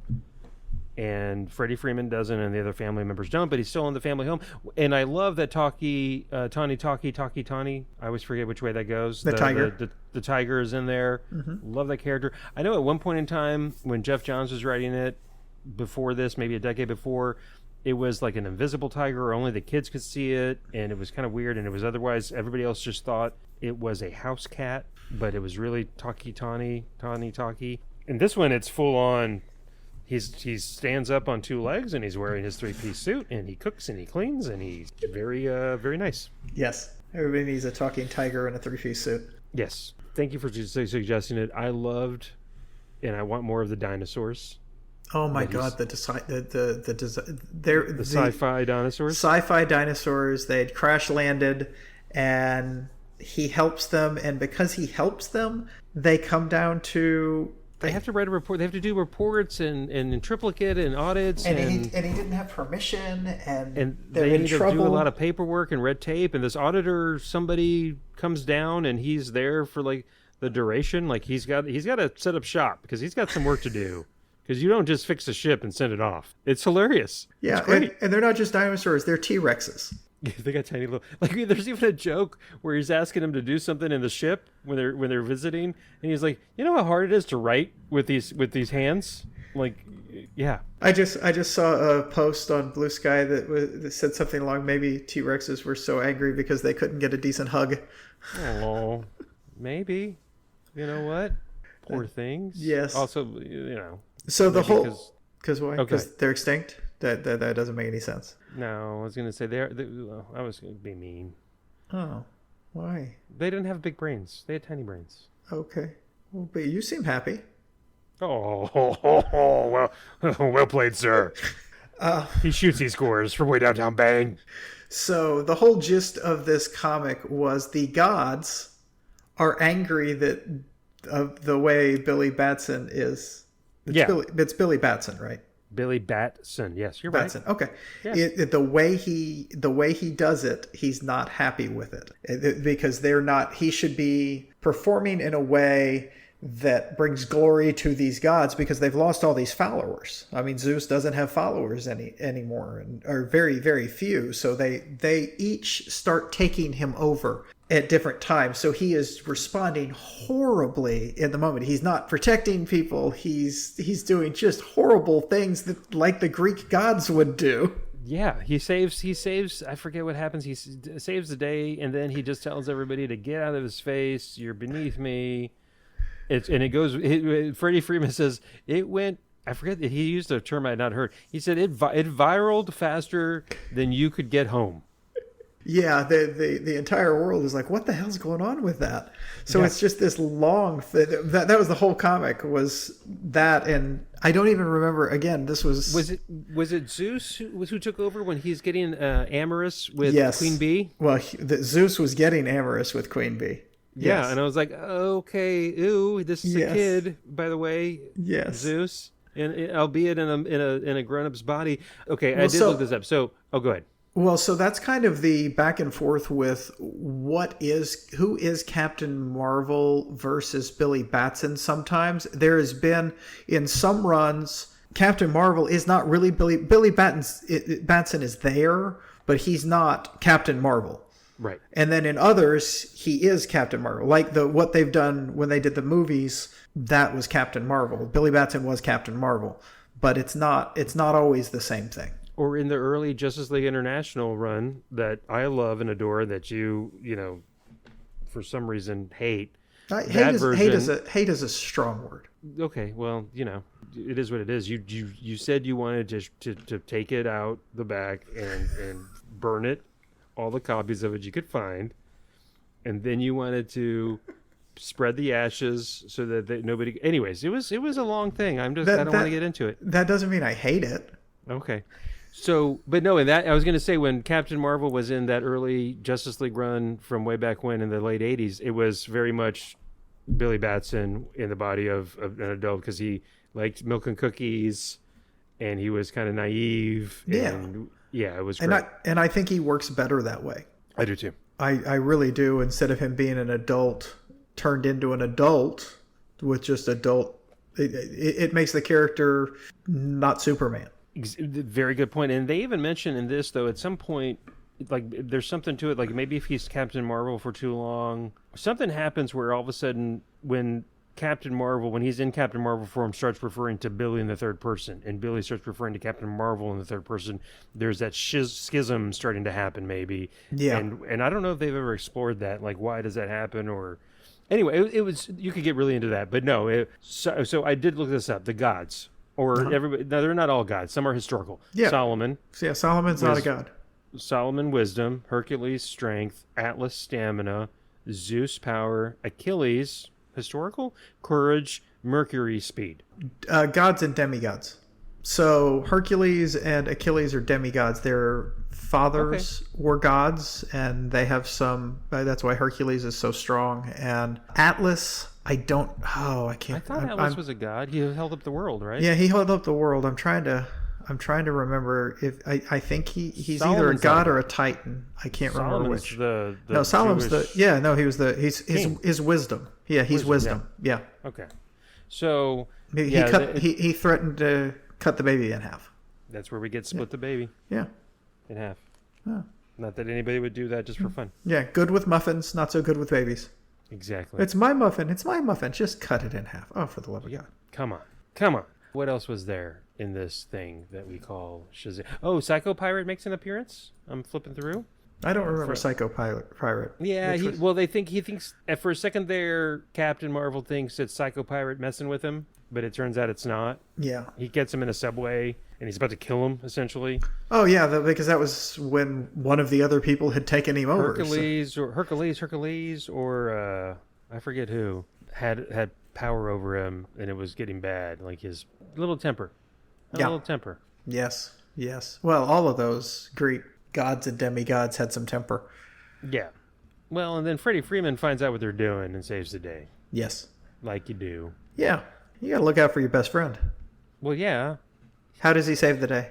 and Freddie Freeman doesn't, and the other family members don't. But he's still in the family home. And I love that Tawny. I always forget which way that goes. The tiger. The tiger is in there. Mm-hmm. Love that character. I know at one point in time when Jeff Johns was writing it, before this, maybe a decade before, it was like an invisible tiger, or only the kids could see it, and it was kind of weird, and it was otherwise everybody else just thought it was a house cat, but it was really Tawny. And this one, it's full on. He stands up on two legs, and he's wearing his three-piece suit, and he cooks and he cleans, and he's very very nice. Yes, everybody needs a talking tiger in a three-piece suit. Yes, thank you for suggesting it. I loved, and I want more of the dinosaurs. Oh my God! The sci-fi dinosaurs. Sci-fi dinosaurs. They had crash landed, and he helps them. And because he helps them, they come down to. They have to write a report. They have to do reports and in triplicate and audits. And he didn't have permission. And they need to do a lot of paperwork and red tape. And this auditor, somebody comes down, and he's there for like the duration. Like he's got to set up shop because he's got some work to do. Because you don't just fix a ship and send it off. It's hilarious. Yeah, it's great. And they're not just dinosaurs; they're T-Rexes. They got tiny little. Like there's even a joke where he's asking him to do something in the ship when they're visiting, and he's like, "You know how hard it is to write with these hands?" Like, yeah. I just saw a post on Blue Sky that said something along, maybe T-Rexes were so angry because they couldn't get a decent hug. Oh, maybe. You know what? Poor things. Yes. Also, you know. So the whole, because why? Because Okay. they're extinct. That doesn't make any sense. No, I was gonna say I was gonna be mean. Oh, why? They didn't have big brains. They had tiny brains. Okay, well, but you seem happy. Oh, well played, sir. He shoots, he scores from way downtown. Bang. So the whole gist of this comic was the gods are angry that of the way Billy Batson is. It's Billy Batson, right? Billy Batson. Yes, you're Batson. right. Okay. Yeah. The way he does it, he's not happy with it because they're not. He should be performing in a way that brings glory to these gods because they've lost all these followers. I mean, Zeus doesn't have followers anymore, or very, very few. So they each start taking him over at different times. So he is responding horribly in the moment. He's not protecting people. He's doing just horrible things that like the Greek gods would do. Yeah, he saves. I forget what happens. He saves the day, and then he just tells everybody to get out of his face. You're beneath me. it goes. Freddie Freeman says it went. I forget that he used a term I had not heard. He said it viraled faster than you could get home. Yeah, the entire world is like, what the hell's going on with that? So it's just this long that was the whole comic was that, and I don't even remember. Again, this was it Zeus who took over when he's getting amorous with Queen Bee? Well, Zeus was getting amorous with Queen Bee. Yeah, yes. And I was like, okay, ooh, this is a kid, by the way. Yes, Zeus, and albeit in a grown-up's body. Okay, well, I did look this up. So, go ahead. Well, so that's kind of the back and forth with who is Captain Marvel versus Billy Batson. Sometimes there has been in some runs, Captain Marvel is not really Billy Batson is there, but he's not Captain Marvel. Right. And then in others, he is Captain Marvel. Like what they've done when they did the movies, that was Captain Marvel. Billy Batson was Captain Marvel, but it's not always the same thing. Or in the early Justice League International run that I love and adore, that you for some reason hate. Hate is a strong word. Okay, well, it is what it is. You said you wanted to take it out the back and burn it, all the copies of it you could find, and then you wanted to spread the ashes so that nobody. Anyways, it was a long thing. I don't want to get into it. That doesn't mean I hate it. Okay. So, but no, in that I was going to say when Captain Marvel was in that early Justice League run from way back when in the late 80s, it was very much Billy Batson in the body of an adult because he liked milk and cookies and he was kind of naive. And, it was great. And I think he works better that way. I do too. I really do. Instead of him being an adult turned into an adult with just adult, it makes the character not Superman. Very good point. And they even mention in this, though, at some point, like there's something to it. Like maybe if he's Captain Marvel for too long, something happens where all of a sudden when he's in Captain Marvel form, starts referring to Billy in the third person, and Billy starts referring to Captain Marvel in the third person, there's that schism starting to happen maybe. Yeah. And I don't know if they've ever explored that. Like, why does that happen? Or anyway, it was, you could get really into that. But no, so I did look this up. The gods. Or everybody. Now they're not all gods. Some are historical. Yeah. Solomon. Yeah, Solomon's not a god. Solomon wisdom, Hercules strength, Atlas stamina, Zeus power, Achilles historical, courage, Mercury speed. Gods and demigods. So Hercules and Achilles are demigods. Their fathers were gods, and they have some. That's why Hercules is so strong. And Atlas. I can't. I thought Atlas was a god. He held up the world, right? Yeah, he held up the world. I'm trying to remember if I think he's Solomon's either a god or a titan. I can't remember which. Solomon's his wisdom. Yeah, he's wisdom. Yeah. Okay. So he threatened to cut the baby in half. That's where we get split the baby. Yeah. In half. Yeah. Not that anybody would do that just for fun. Yeah, good with muffins, not so good with babies. Exactly. It's my muffin. Just cut it in half. Oh, for the love of God. Come on. What else was there in this thing that we call Shazam? Oh, Psycho Pirate makes an appearance? I'm flipping through. I don't remember Psycho Pirate. Yeah, he thinks for a second there, Captain Marvel thinks it's Psycho Pirate messing with him, but it turns out it's not. Yeah. He gets him in a subway, and he's about to kill him, essentially. Oh, yeah, because that was when one of the other people had taken him over. Hercules, or I forget who, had power over him, and it was getting bad, like his little temper. A little temper. Yes. Well, all of those Greek gods and demigods had some temper. Yeah. Well, and then Freddie Freeman finds out what they're doing and saves the day. Yes. Like you do. Yeah. You got to look out for your best friend. Well, yeah. How does he save the day?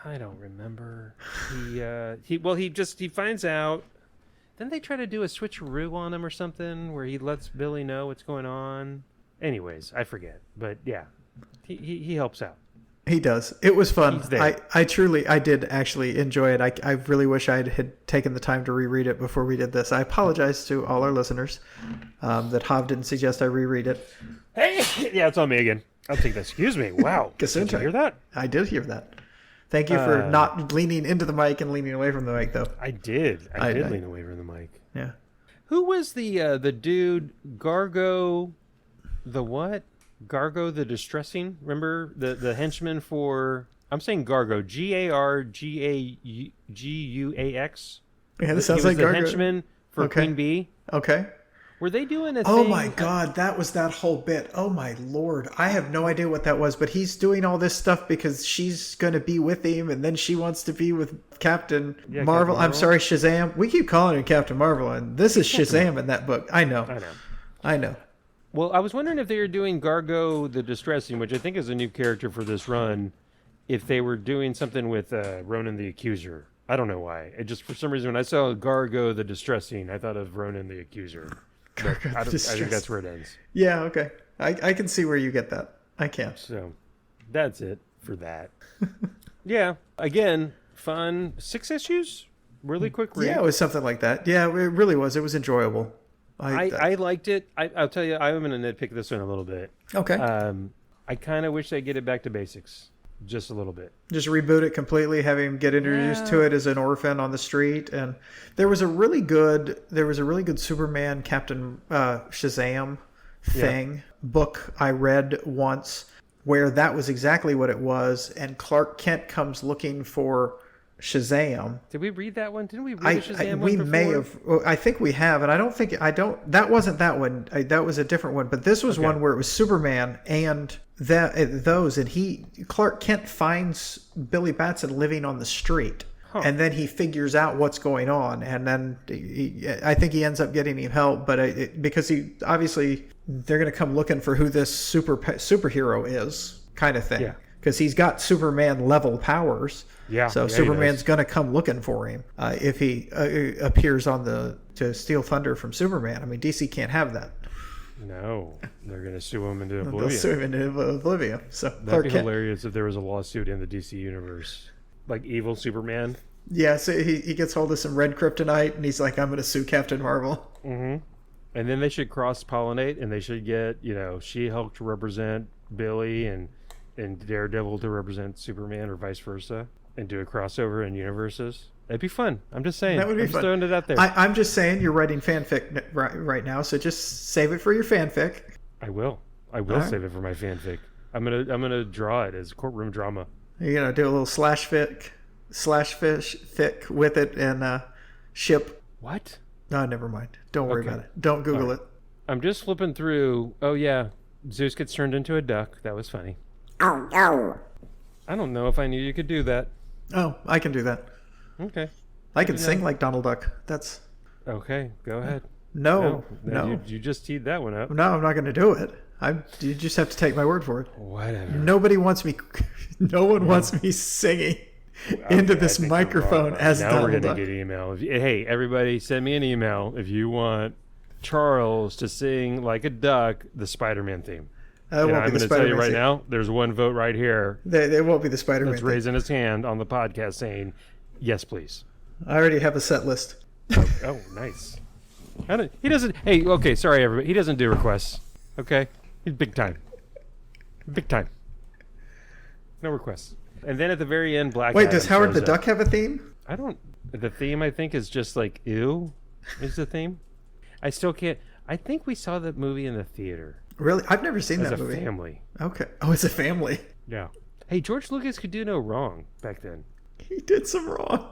I don't remember. He finds out. Then they try to do a switcheroo on him or something where he lets Billy know what's going on. Anyways, I forget. But yeah, he helps out. He does. It was fun. He's there. I did actually enjoy it. I really wish I had taken the time to reread it before we did this. I apologize to all our listeners that Hav didn't suggest I reread it. Hey, yeah, it's on me again. I'll take that. Excuse me. Wow. Did you hear that? I did hear that. Thank you for not leaning into the mic and leaning away from the mic, though. I did. I did lean away from the mic. Yeah. Who was the dude Gargo? The what? Gargo the Distressing? Remember the henchman for? I'm saying Gargo. Garguax. Yeah, this sounds he was like the Gargo. henchman for Okay. Queen Bee. Okay. Were they doing a thing? Oh my God, that was that whole bit. Oh my Lord. I have no idea what that was, but he's doing all this stuff because she's going to be with him and then she wants to be with Captain Marvel. I'm sorry, Shazam. We keep calling him Captain Marvel, and this is Shazam in that book. I know. Well, I was wondering if they were doing Gargo the Distressing, which I think is a new character for this run, if they were doing something with Ronan the Accuser. I don't know why. It just, for some reason, when I saw Gargo the Distressing, I thought of Ronan the Accuser. I think that's where it ends. Yeah, okay. I can see where you get that. I can. So, that's it for that. Yeah, again, fun. 6 issues? Really quick read. Yeah, it was something like that. Yeah, it really was. It was enjoyable. I liked it. I'll tell you, I'm going to nitpick this one a little bit. Okay. I kind of wish they'd get it back to basics. Just a little bit. Just reboot it completely, have him get introduced to it as an orphan on the street. And there was a really good Superman Captain Shazam book I read once where that was exactly what it was. And Clark Kent comes looking for Shazam. Did we read that one? Didn't we read the Shazam one before? May have. I think we have, and that wasn't that one. That was a different one. But this was one where it was Superman and those, and Clark Kent finds Billy Batson living on the street, and then he figures out what's going on, and then I think he ends up getting him help, but because he obviously they're going to come looking for who this superhero is, kind of thing. Yeah. Because he's got Superman level powers. Yeah. So Superman's going to come looking for him if he appears to steal thunder from Superman. I mean, DC can't have that. No, they're going to sue him into oblivion. They'll sue him into oblivion. So that'd be hilarious if there was a lawsuit in the DC universe, like evil Superman. Yeah. So he gets hold of some red kryptonite, and he's like, "I'm going to sue Captain Marvel." Mm-hmm. And then they should cross-pollinate, and they should get She-Hulk to represent Billy and Daredevil to represent Superman, or vice versa, and do a crossover in universes. That'd be fun. I'm just saying. That would be fun. Just throwing it out there. I'm just saying you're writing fanfic right now, so just save it for your fanfic. I will save it for my fanfic. I'm gonna draw it as courtroom drama. You're gonna do a little /fic with it and ship. What? No, never mind. Don't worry about it. Don't Google it. I'm just flipping through. Oh yeah, Zeus gets turned into a duck. That was funny. Oh no! I don't know if I knew you could do that. Oh, I can do that. Okay. I can sing like Donald Duck. That's okay. Go ahead. No. You just teed that one up. No, I'm not going to do it. You just have to take my word for it. Whatever. Nobody wants me. No one wants me singing into this microphone as Donald Duck. Now we're going to get email. Hey, everybody, send me an email if you want Charles to sing like a duck the Spider-Man theme. I'm going to tell you right now, there's one vote right here. There won't be the Spider-Man that's raising his hand on the podcast saying, yes, please. I already have a set list. Oh, nice. He doesn't. Hey, okay, sorry, everybody. He doesn't do requests. Okay? He's big time. Big time. No requests. And then at the very end, Black Wait, Adam does Howard the shows Duck have a theme? I don't. The theme, I think, is just like, ew, is the theme. I still can't. I think we saw that movie in the theater. Really? I've never seen that movie. As a family. Okay. Oh, it's a family. Yeah. Hey, George Lucas could do no wrong back then. He did some wrong.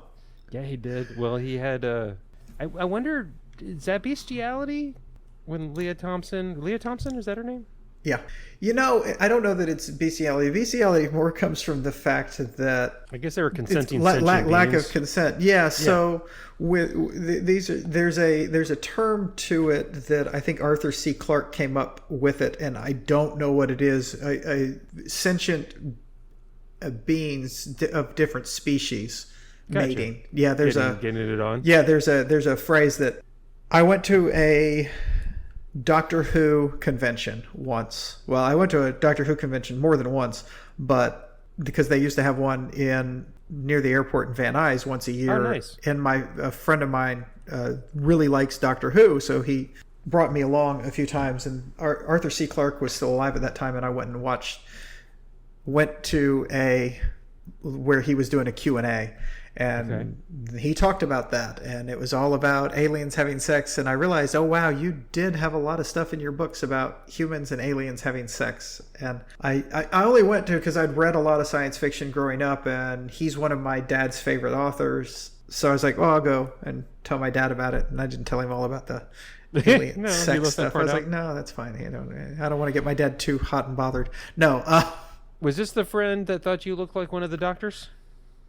Yeah, he did. Well, he had I wonder, is that bestiality? When Leah Thompson, is that her name? Yeah. I don't know that it's bestiality. Bestiality more comes from the fact that I guess they were consenting lack of consent. Yeah. So there's a term to it that I think Arthur C. Clarke came up with it, and I don't know what it is. A sentient beings of different species mating. Yeah. Getting it on. Yeah. There's a phrase that I went to a Doctor Who convention once. Well, I went to a Doctor Who convention more than once, but because they used to have one near the airport in Van Nuys once a year. Oh, nice. And a friend of mine really likes Doctor Who, so he brought me along a few times. And Arthur C. Clarke was still alive at that time, and I went and went to where he was doing a Q&A. And he talked about that, and it was all about aliens having sex. And I realized, oh wow, you did have a lot of stuff in your books about humans and aliens having sex. And I only went to because I'd read a lot of science fiction growing up, and he's one of my dad's favorite authors. So I was like, well, I'll go and tell my dad about it. And I didn't tell him all about the alien sex stuff. I was like, no, that's fine. I don't want to get my dad too hot and bothered. No. Was this the friend that thought you looked like one of the doctors?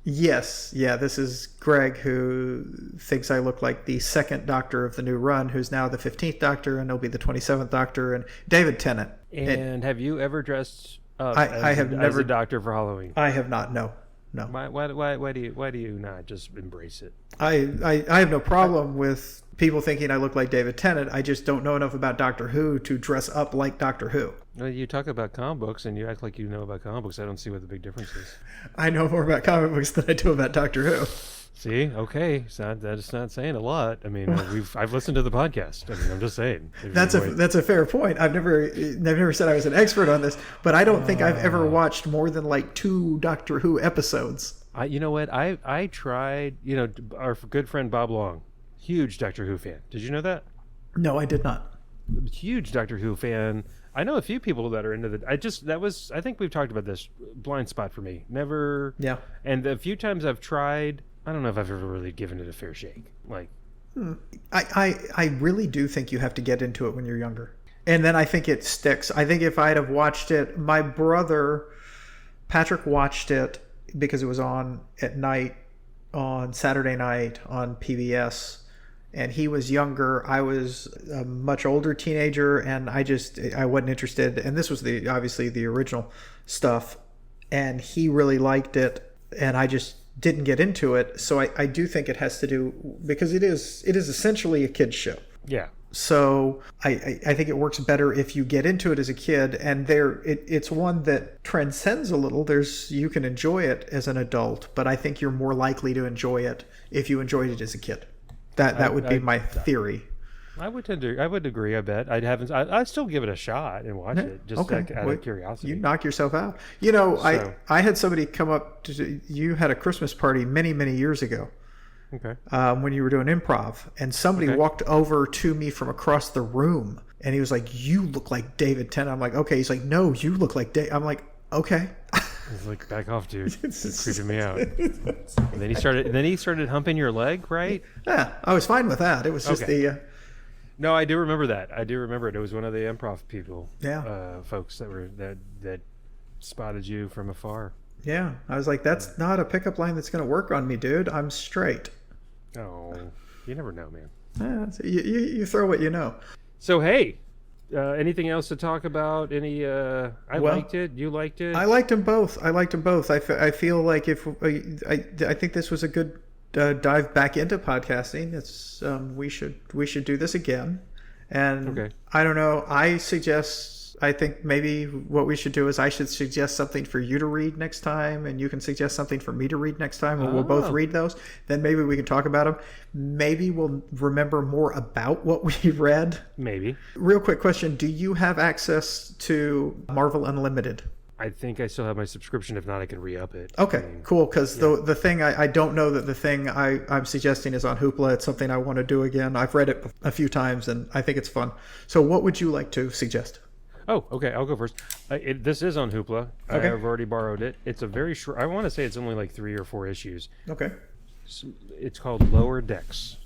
Yes. Yeah, this is Greg, who thinks I look like the second Doctor of the new run, who's now the 15th Doctor, and he'll be the 27th Doctor, and David Tennant. And have you ever dressed up I have never, as a doctor for Halloween? I have not, no. Why do you not just embrace it? I have no problem with people thinking I look like David Tennant. I just don't know enough about Doctor Who to dress up like Doctor Who. Well, you talk about comic books and you act like you know about comic books. I don't see what the big difference is. I know more about comic books than I do about Doctor Who. See, okay, so that's not saying a lot. I mean, I've listened to the podcast. I mean, I'm just saying. That's a fair point. I've never said I was an expert on this, but I don't think I've ever watched more than like 2 Doctor Who episodes. You know what? I tried. You know, our good friend Bob Long, huge Doctor Who fan. Did you know that? No, I did not. Huge Doctor Who fan. I know a few people that are into the. I think we've talked about this. Blind spot for me. Never. Yeah. And the few times I've tried, I don't know if I've ever really given it a fair shake. Like. I really do think you have to get into it when you're younger, and then I think it sticks. I think if I'd have watched it, my brother Patrick watched it because it was on at night on Saturday night on PBS. And he was younger. I was a much older teenager, and I wasn't interested. And this was obviously the original stuff, and he really liked it, and I just didn't get into it. So I do think it has to do because it is essentially a kid's show. Yeah. So I think it works better if you get into it as a kid, and it's one that transcends a little. You can enjoy it as an adult, but I think you're more likely to enjoy it if you enjoyed it as a kid. That would be my theory. I would agree. I bet I'd still give it a shot and watch it just out of curiosity. You knock yourself out. You know, I had somebody come up to you had a Christmas party many years ago. Okay. When you were doing improv, and somebody walked over to me from across the room, and he was like, "You look like David Tennant." I'm like, "Okay." He's like, "No, you look like Dave." I'm like, "Okay." He's like, "Back off, dude. It's creeping me out." And then he started humping your leg, right? Yeah, I was fine with that. It was just No, I do remember that. I do remember it. It was one of the improv people. Yeah. Folks that spotted you from afar. Yeah, I was like, "That's not a pickup line that's going to work on me, dude. I'm straight." Oh, you never know, man. Yeah, you throw what you know. So hey. Anything else to talk about? Liked it. You liked it. I liked them both. I feel like I think this was a good dive back into podcasting. It's we should do this again. And I don't know. I think maybe what we should do is I should suggest something for you to read next time, and you can suggest something for me to read next time, and we'll both read those. Then maybe we can talk about them. Maybe we'll remember more about what we read. Maybe. Real quick question. Do you have access to Marvel Unlimited? I think I still have my subscription. If not, I can re-up it. Okay, cool. Because the thing, I don't know that the thing I'm suggesting is on Hoopla. It's something I want to do again. I've read it a few times, and I think it's fun. So what would you like to suggest? Oh, okay. I'll go first. This is on Hoopla. Okay. I've already borrowed it. It's a very short. I want to say it's only like 3 or 4 issues. Okay. It's called Lower Decks.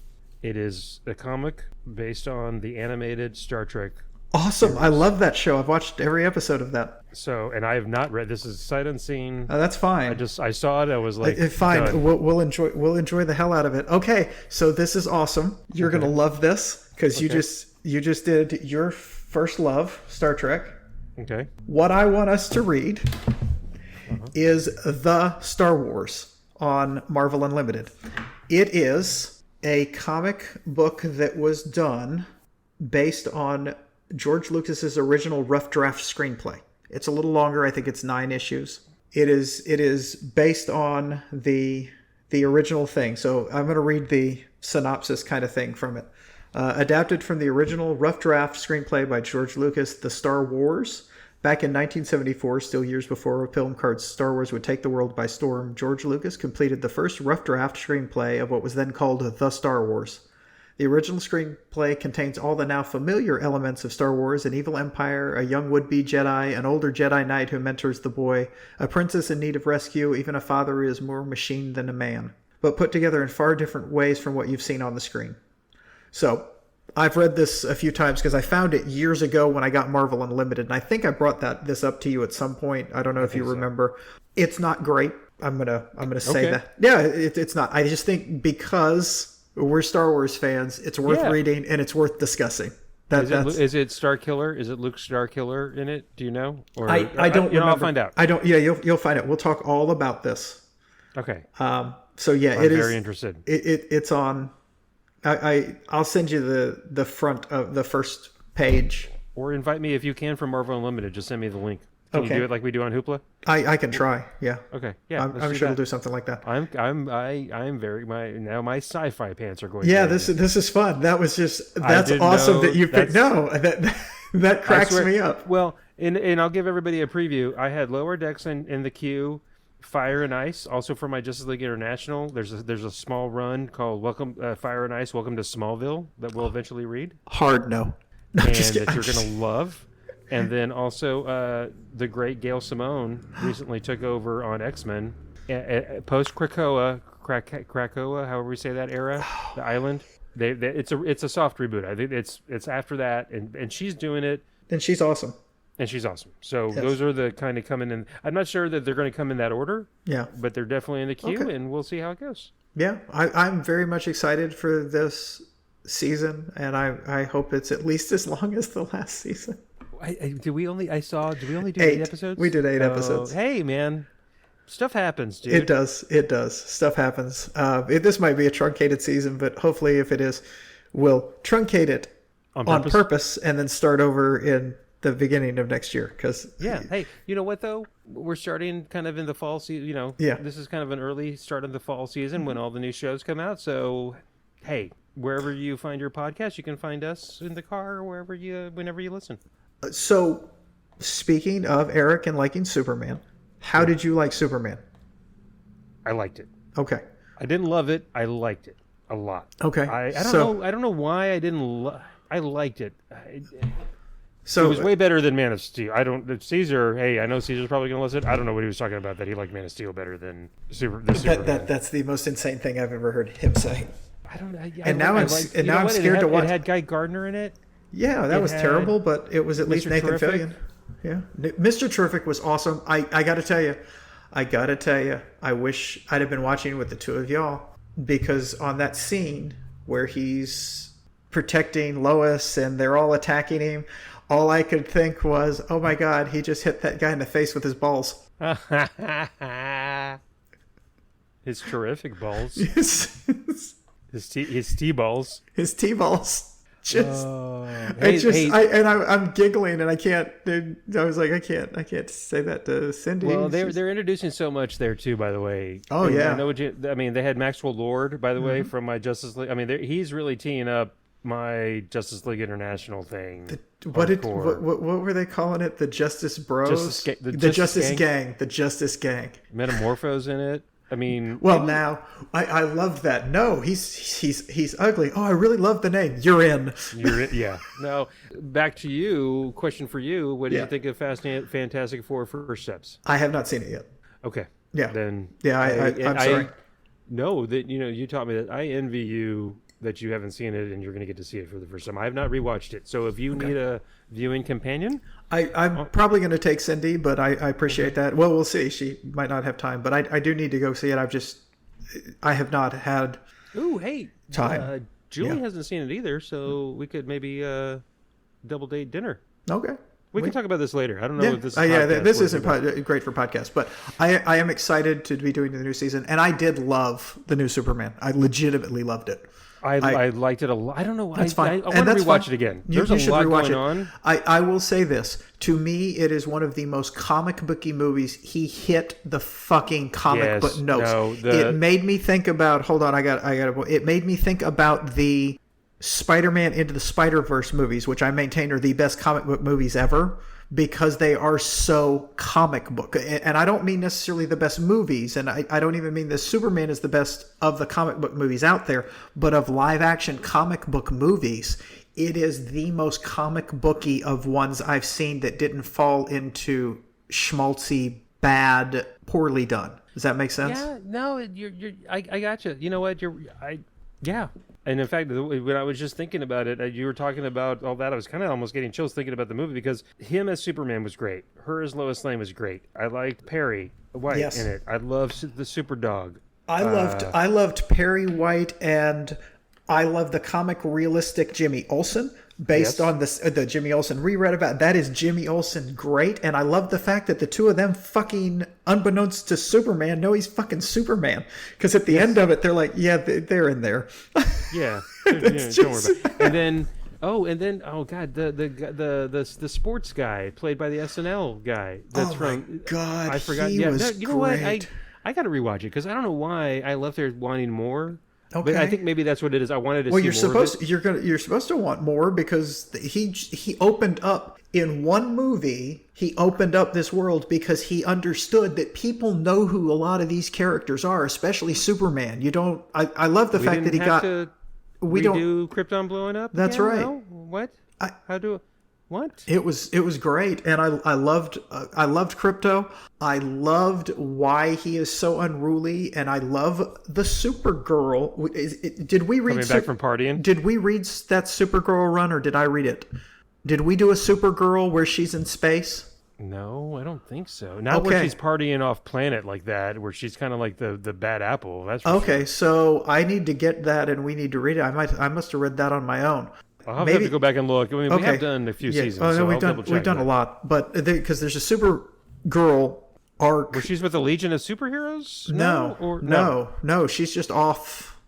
It is a comic based on the animated Star Trek. Awesome! Series. I love that show. I've watched every episode of that. So, and I have not read. This is sight unseen. That's fine. I saw it. I was like, fine. Done. We'll enjoy the hell out of it. Okay, so this is awesome. You're gonna love this because you just did your first love, Star Trek. Okay. What I want us to read is The Star Wars on Marvel Unlimited. It is a comic book that was done based on George Lucas's original rough draft screenplay. It's a little longer. I think it's 9 issues. It is based on the original thing. So I'm going to read the synopsis kind of thing from it. Adapted from the original rough draft screenplay by George Lucas, The Star Wars, Back in 1974, still years before film cards Star Wars would take the world by storm, George Lucas completed the first rough draft screenplay of what was then called The Star Wars. The original screenplay contains all the now familiar elements of Star Wars: an evil empire, a young would-be Jedi, an older Jedi Knight who mentors the boy, a princess in need of rescue, even a father who is more machine than a man, but put together in far different ways from what you've seen on the screen. So, I've read this a few times because I found it years ago when I got Marvel Unlimited, and I think I brought this up to you at some point. I don't know if you remember. It's not great. I'm gonna say that. Yeah, it's not. I just think because we're Star Wars fans, it's worth reading and it's worth discussing. Is it Starkiller? Is it Luke Starkiller in it? Do you know? Or I don't remember. I'll find out. I don't. Yeah, you'll find out. We'll talk all about this. Okay. So yeah, I'm very interested. It's on. I'll send you the front of the first page. Or invite me if you can from Marvel Unlimited. Just send me the link. Can you do it like we do on Hoopla? I can try. Yeah. Okay. Yeah. I'm sure we'll do something like that. I'm very my sci-fi pants are going. Yeah. This is fun. That's awesome that you picked. No, that cracks me up. Well, and I'll give everybody a preview. I had Lower Decks in the queue. Fire and Ice, also for my Justice League International. There's a small run called Fire and Ice, Welcome to Smallville that we'll eventually read. Hard no. And that you're going to love. And then also the great Gail Simone recently took over on X-Men. Post Krakoa, however we say that era, the island. It's a soft reboot. I think it's after that, and she's doing it. And she's awesome. So those are the kind of coming in. I'm not sure that they're going to come in that order. Yeah. But they're definitely in the queue, and we'll see how it goes. Yeah, I'm very much excited for this season, and I hope it's at least as long as the last season. Did we only do 8 episodes? We did 8 episodes. Hey, man. Stuff happens, dude. It does. Stuff happens. This might be a truncated season, but hopefully if it is, we'll truncate it on purpose and then start over in the beginning of next year. Hey, you know what though? We're starting kind of in the fall season. This is kind of an early start of the fall season when all the new shows come out. So, hey, wherever you find your podcast, you can find us in the car or whenever you listen. So, speaking of Eric and liking Superman, how did you like Superman? I liked it. Okay. I didn't love it. I liked it a lot. Okay. I don't know why I didn't. I liked it. So it was way better than Man of Steel. Caesar. Hey, I know Caesar's probably going to listen. I don't know what he was talking about that he liked Man of Steel better than Superman. That's the most insane thing I've ever heard him say. I don't. I'm scared to watch. It had Guy Gardner in it. Yeah, that was terrible, but it was at least Nathan Fillion. Yeah, Mr. Terrific was awesome. I got to tell you, I wish I'd have been watching with the two of y'all, because on that scene where he's protecting Lois and they're all attacking him, all I could think was, oh my God, he just hit that guy in the face with his balls. His terrific balls. His T-balls. His T-balls. I'm giggling and I can't. I was like, I can't say that to Cindy. Well, they're introducing so much there too. By the way. Oh yeah. I know they had Maxwell Lord, by the way, from my Justice League. I mean, he's really teeing up my Justice League International thing. What were they calling it? The Justice Bros? The Justice Gang. Metamorphose in it. I mean, now I love that. No, he's ugly. Oh, I really love the name. You're in. Yeah. Now back to you. Question for you: what did you think of Fantastic Four First Steps? I have not seen it yet. Okay. Yeah. Then I'm sorry. I know that you taught me that. I envy you that you haven't seen it and you're going to get to see it for the first time. I have not rewatched it, so if you need a viewing companion, I'm probably going to take Cindy, but I appreciate that. Well, we'll see. She might not have time, but I do need to go see it. I have not had time. Julie hasn't seen it either, so we could maybe double date dinner. Okay. We can talk about this later. I don't know if this is this isn't great for podcasts, but I am excited to be doing the new season, and I did love the new Superman. I legitimately loved it. I liked it a lot. I don't know why. That's fine. I want to rewatch it again. There's a lot going on. I will say this. To me, it is one of the most comic booky movies. He hit the fucking comic book notes. It made me think about. Hold on, I got. It made me think about the Spider-Man Into the Spider-Verse movies, which I maintain are the best comic book movies ever, because they are so comic book. And I don't mean necessarily the best movies, and I don't even mean that Superman is the best of the comic book movies out there, but of live action comic book movies, it is the most comic booky of ones I've seen that didn't fall into schmaltzy, bad, poorly done. Does that make sense? Yeah, no, I got you. You know what? Yeah. And in fact, when I was just thinking about it, you were talking about all that, I was kind of almost getting chills thinking about the movie, because him as Superman was great. Her as Lois Lane was great. I liked Perry White in it. I loved the Super Dog. I loved Perry White, and I loved the comic realistic Jimmy Olsen. Based on the Jimmy Olsen reread about, that is Jimmy Olsen great, and I love the fact that the two of them fucking, unbeknownst to Superman, know he's fucking Superman, because at the end of it they're like, yeah, they're in there. Yeah, don't worry about it. And then oh god, the sports guy played by the SNL guy. That's my god, I forgot. You know what? I got to rewatch it because I don't know why I left there wanting more. Okay. But I think maybe that's what it is. I wanted to see more. You're supposed to want more, because he opened up in one movie. He opened up this world because he understood that people know who a lot of these characters are, especially Superman. You don't. I love the fact that he got. We don't do Krypton blowing up. That's right. No? What? What? It was great, and I loved Crypto. I loved why he is so unruly, and I love the Supergirl. Did we read coming back from partying? Did we read that Supergirl run, or did I read it? Did we do a Supergirl where she's in space? No, I don't think so. Not where she's partying off planet like that, where she's kind of like the bad apple. That's for sure. So I need to get that, and we need to read it. I must have read that on my own. I'll have to go back and look. I mean, we have done a few seasons. Oh, no, we've done a lot, but because there's a Supergirl arc where she's with a legion of superheroes. No, she's just off.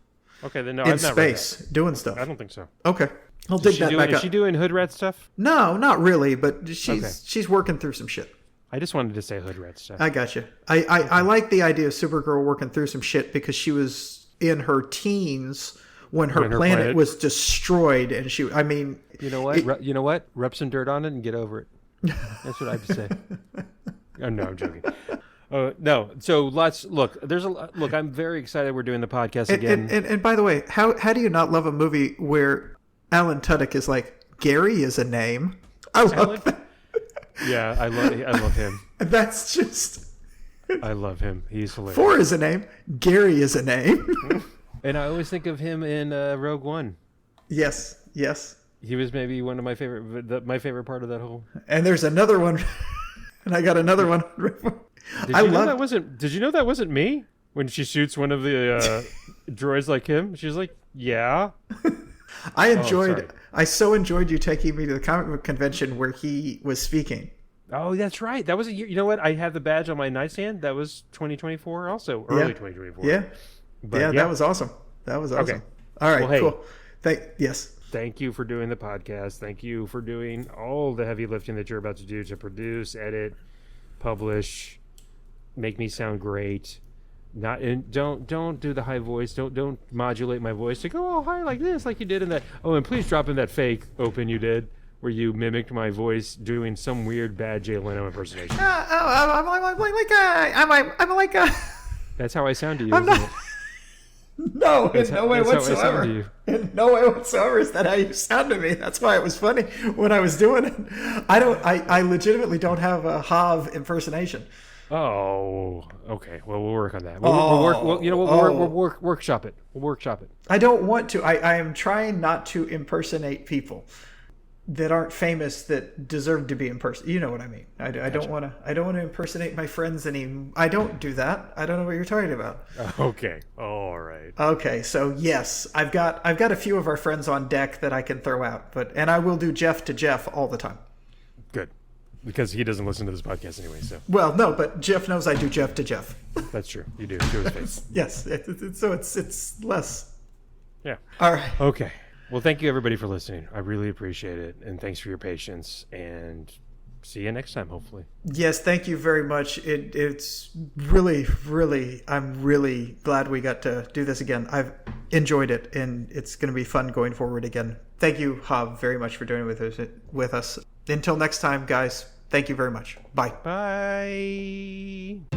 Okay, then in space doing stuff. I don't think so. Okay, I'll dig that back up. Is she doing hood rat stuff? No, not really, but she's working through some shit. I just wanted to say hood rat stuff. I got you. I like the idea of Supergirl working through some shit, because she was in her teens when her planet was destroyed, and you know what? Rub some dirt on it and get over it. That's what I have to say. Oh, no, I'm joking. No. So look. I'm very excited we're doing the podcast again. And by the way, how do you not love a movie where Alan Tudyk is like, Gary is a name? I love that. Yeah, I love him. That's just. I love him. He's hilarious. 4 is a name. Gary is a name. And I always think of him in Rogue One. Yes. He was maybe one of my favorite. My favorite part of that whole. And there's another one, and I got another one. Did you know that wasn't me when she shoots one of the droids like him? She's like, yeah. I so enjoyed you taking me to the comic book convention where he was speaking. Oh, that's right. That was a year. You know what? I have the badge on my nightstand. That was 2024 also. Early 2024. Yeah. But, that was awesome. Okay. All right, well, cool. Thank you for doing the podcast. Thank you for doing all the heavy lifting that you're about to do to produce, edit, publish, make me sound great. Don't do the high voice. Don't modulate my voice to go all high like this, like you did in that. Oh, and please drop in that fake open you did, where you mimicked my voice doing some weird bad Jay Leno impersonation. I'm like a. That's how I sound to you. Isn't it? No, in no way whatsoever. In no way whatsoever is that how you sound to me. That's why it was funny when I was doing it. I legitimately don't have a Hav impersonation. Oh, okay. Well, we'll work on that. We'll workshop it. We'll workshop it. I don't want to. I am trying not to impersonate people that aren't famous that deserve to be impersonated. You know what I mean? I don't want to impersonate my friends anymore. I don't do that. I don't know what you're talking about. Okay. All right. Okay. So yes, I've got a few of our friends on deck that I can throw out, and I will do Jeff to Jeff all the time. Good. Because he doesn't listen to this podcast anyway, so. Well, no, but Jeff knows I do Jeff to Jeff. That's true. You do. To his face. Yes. So it's less. Yeah. All right. Okay. Well, thank you, everybody, for listening. I really appreciate it. And thanks for your patience. And see you next time, hopefully. Yes, thank you very much. It's really, I'm really glad we got to do this again. enjoyed it, and it's going to be fun going forward again. Thank you, Hav, very much for doing it with us. Until next time, guys, thank you very much. Bye. Bye.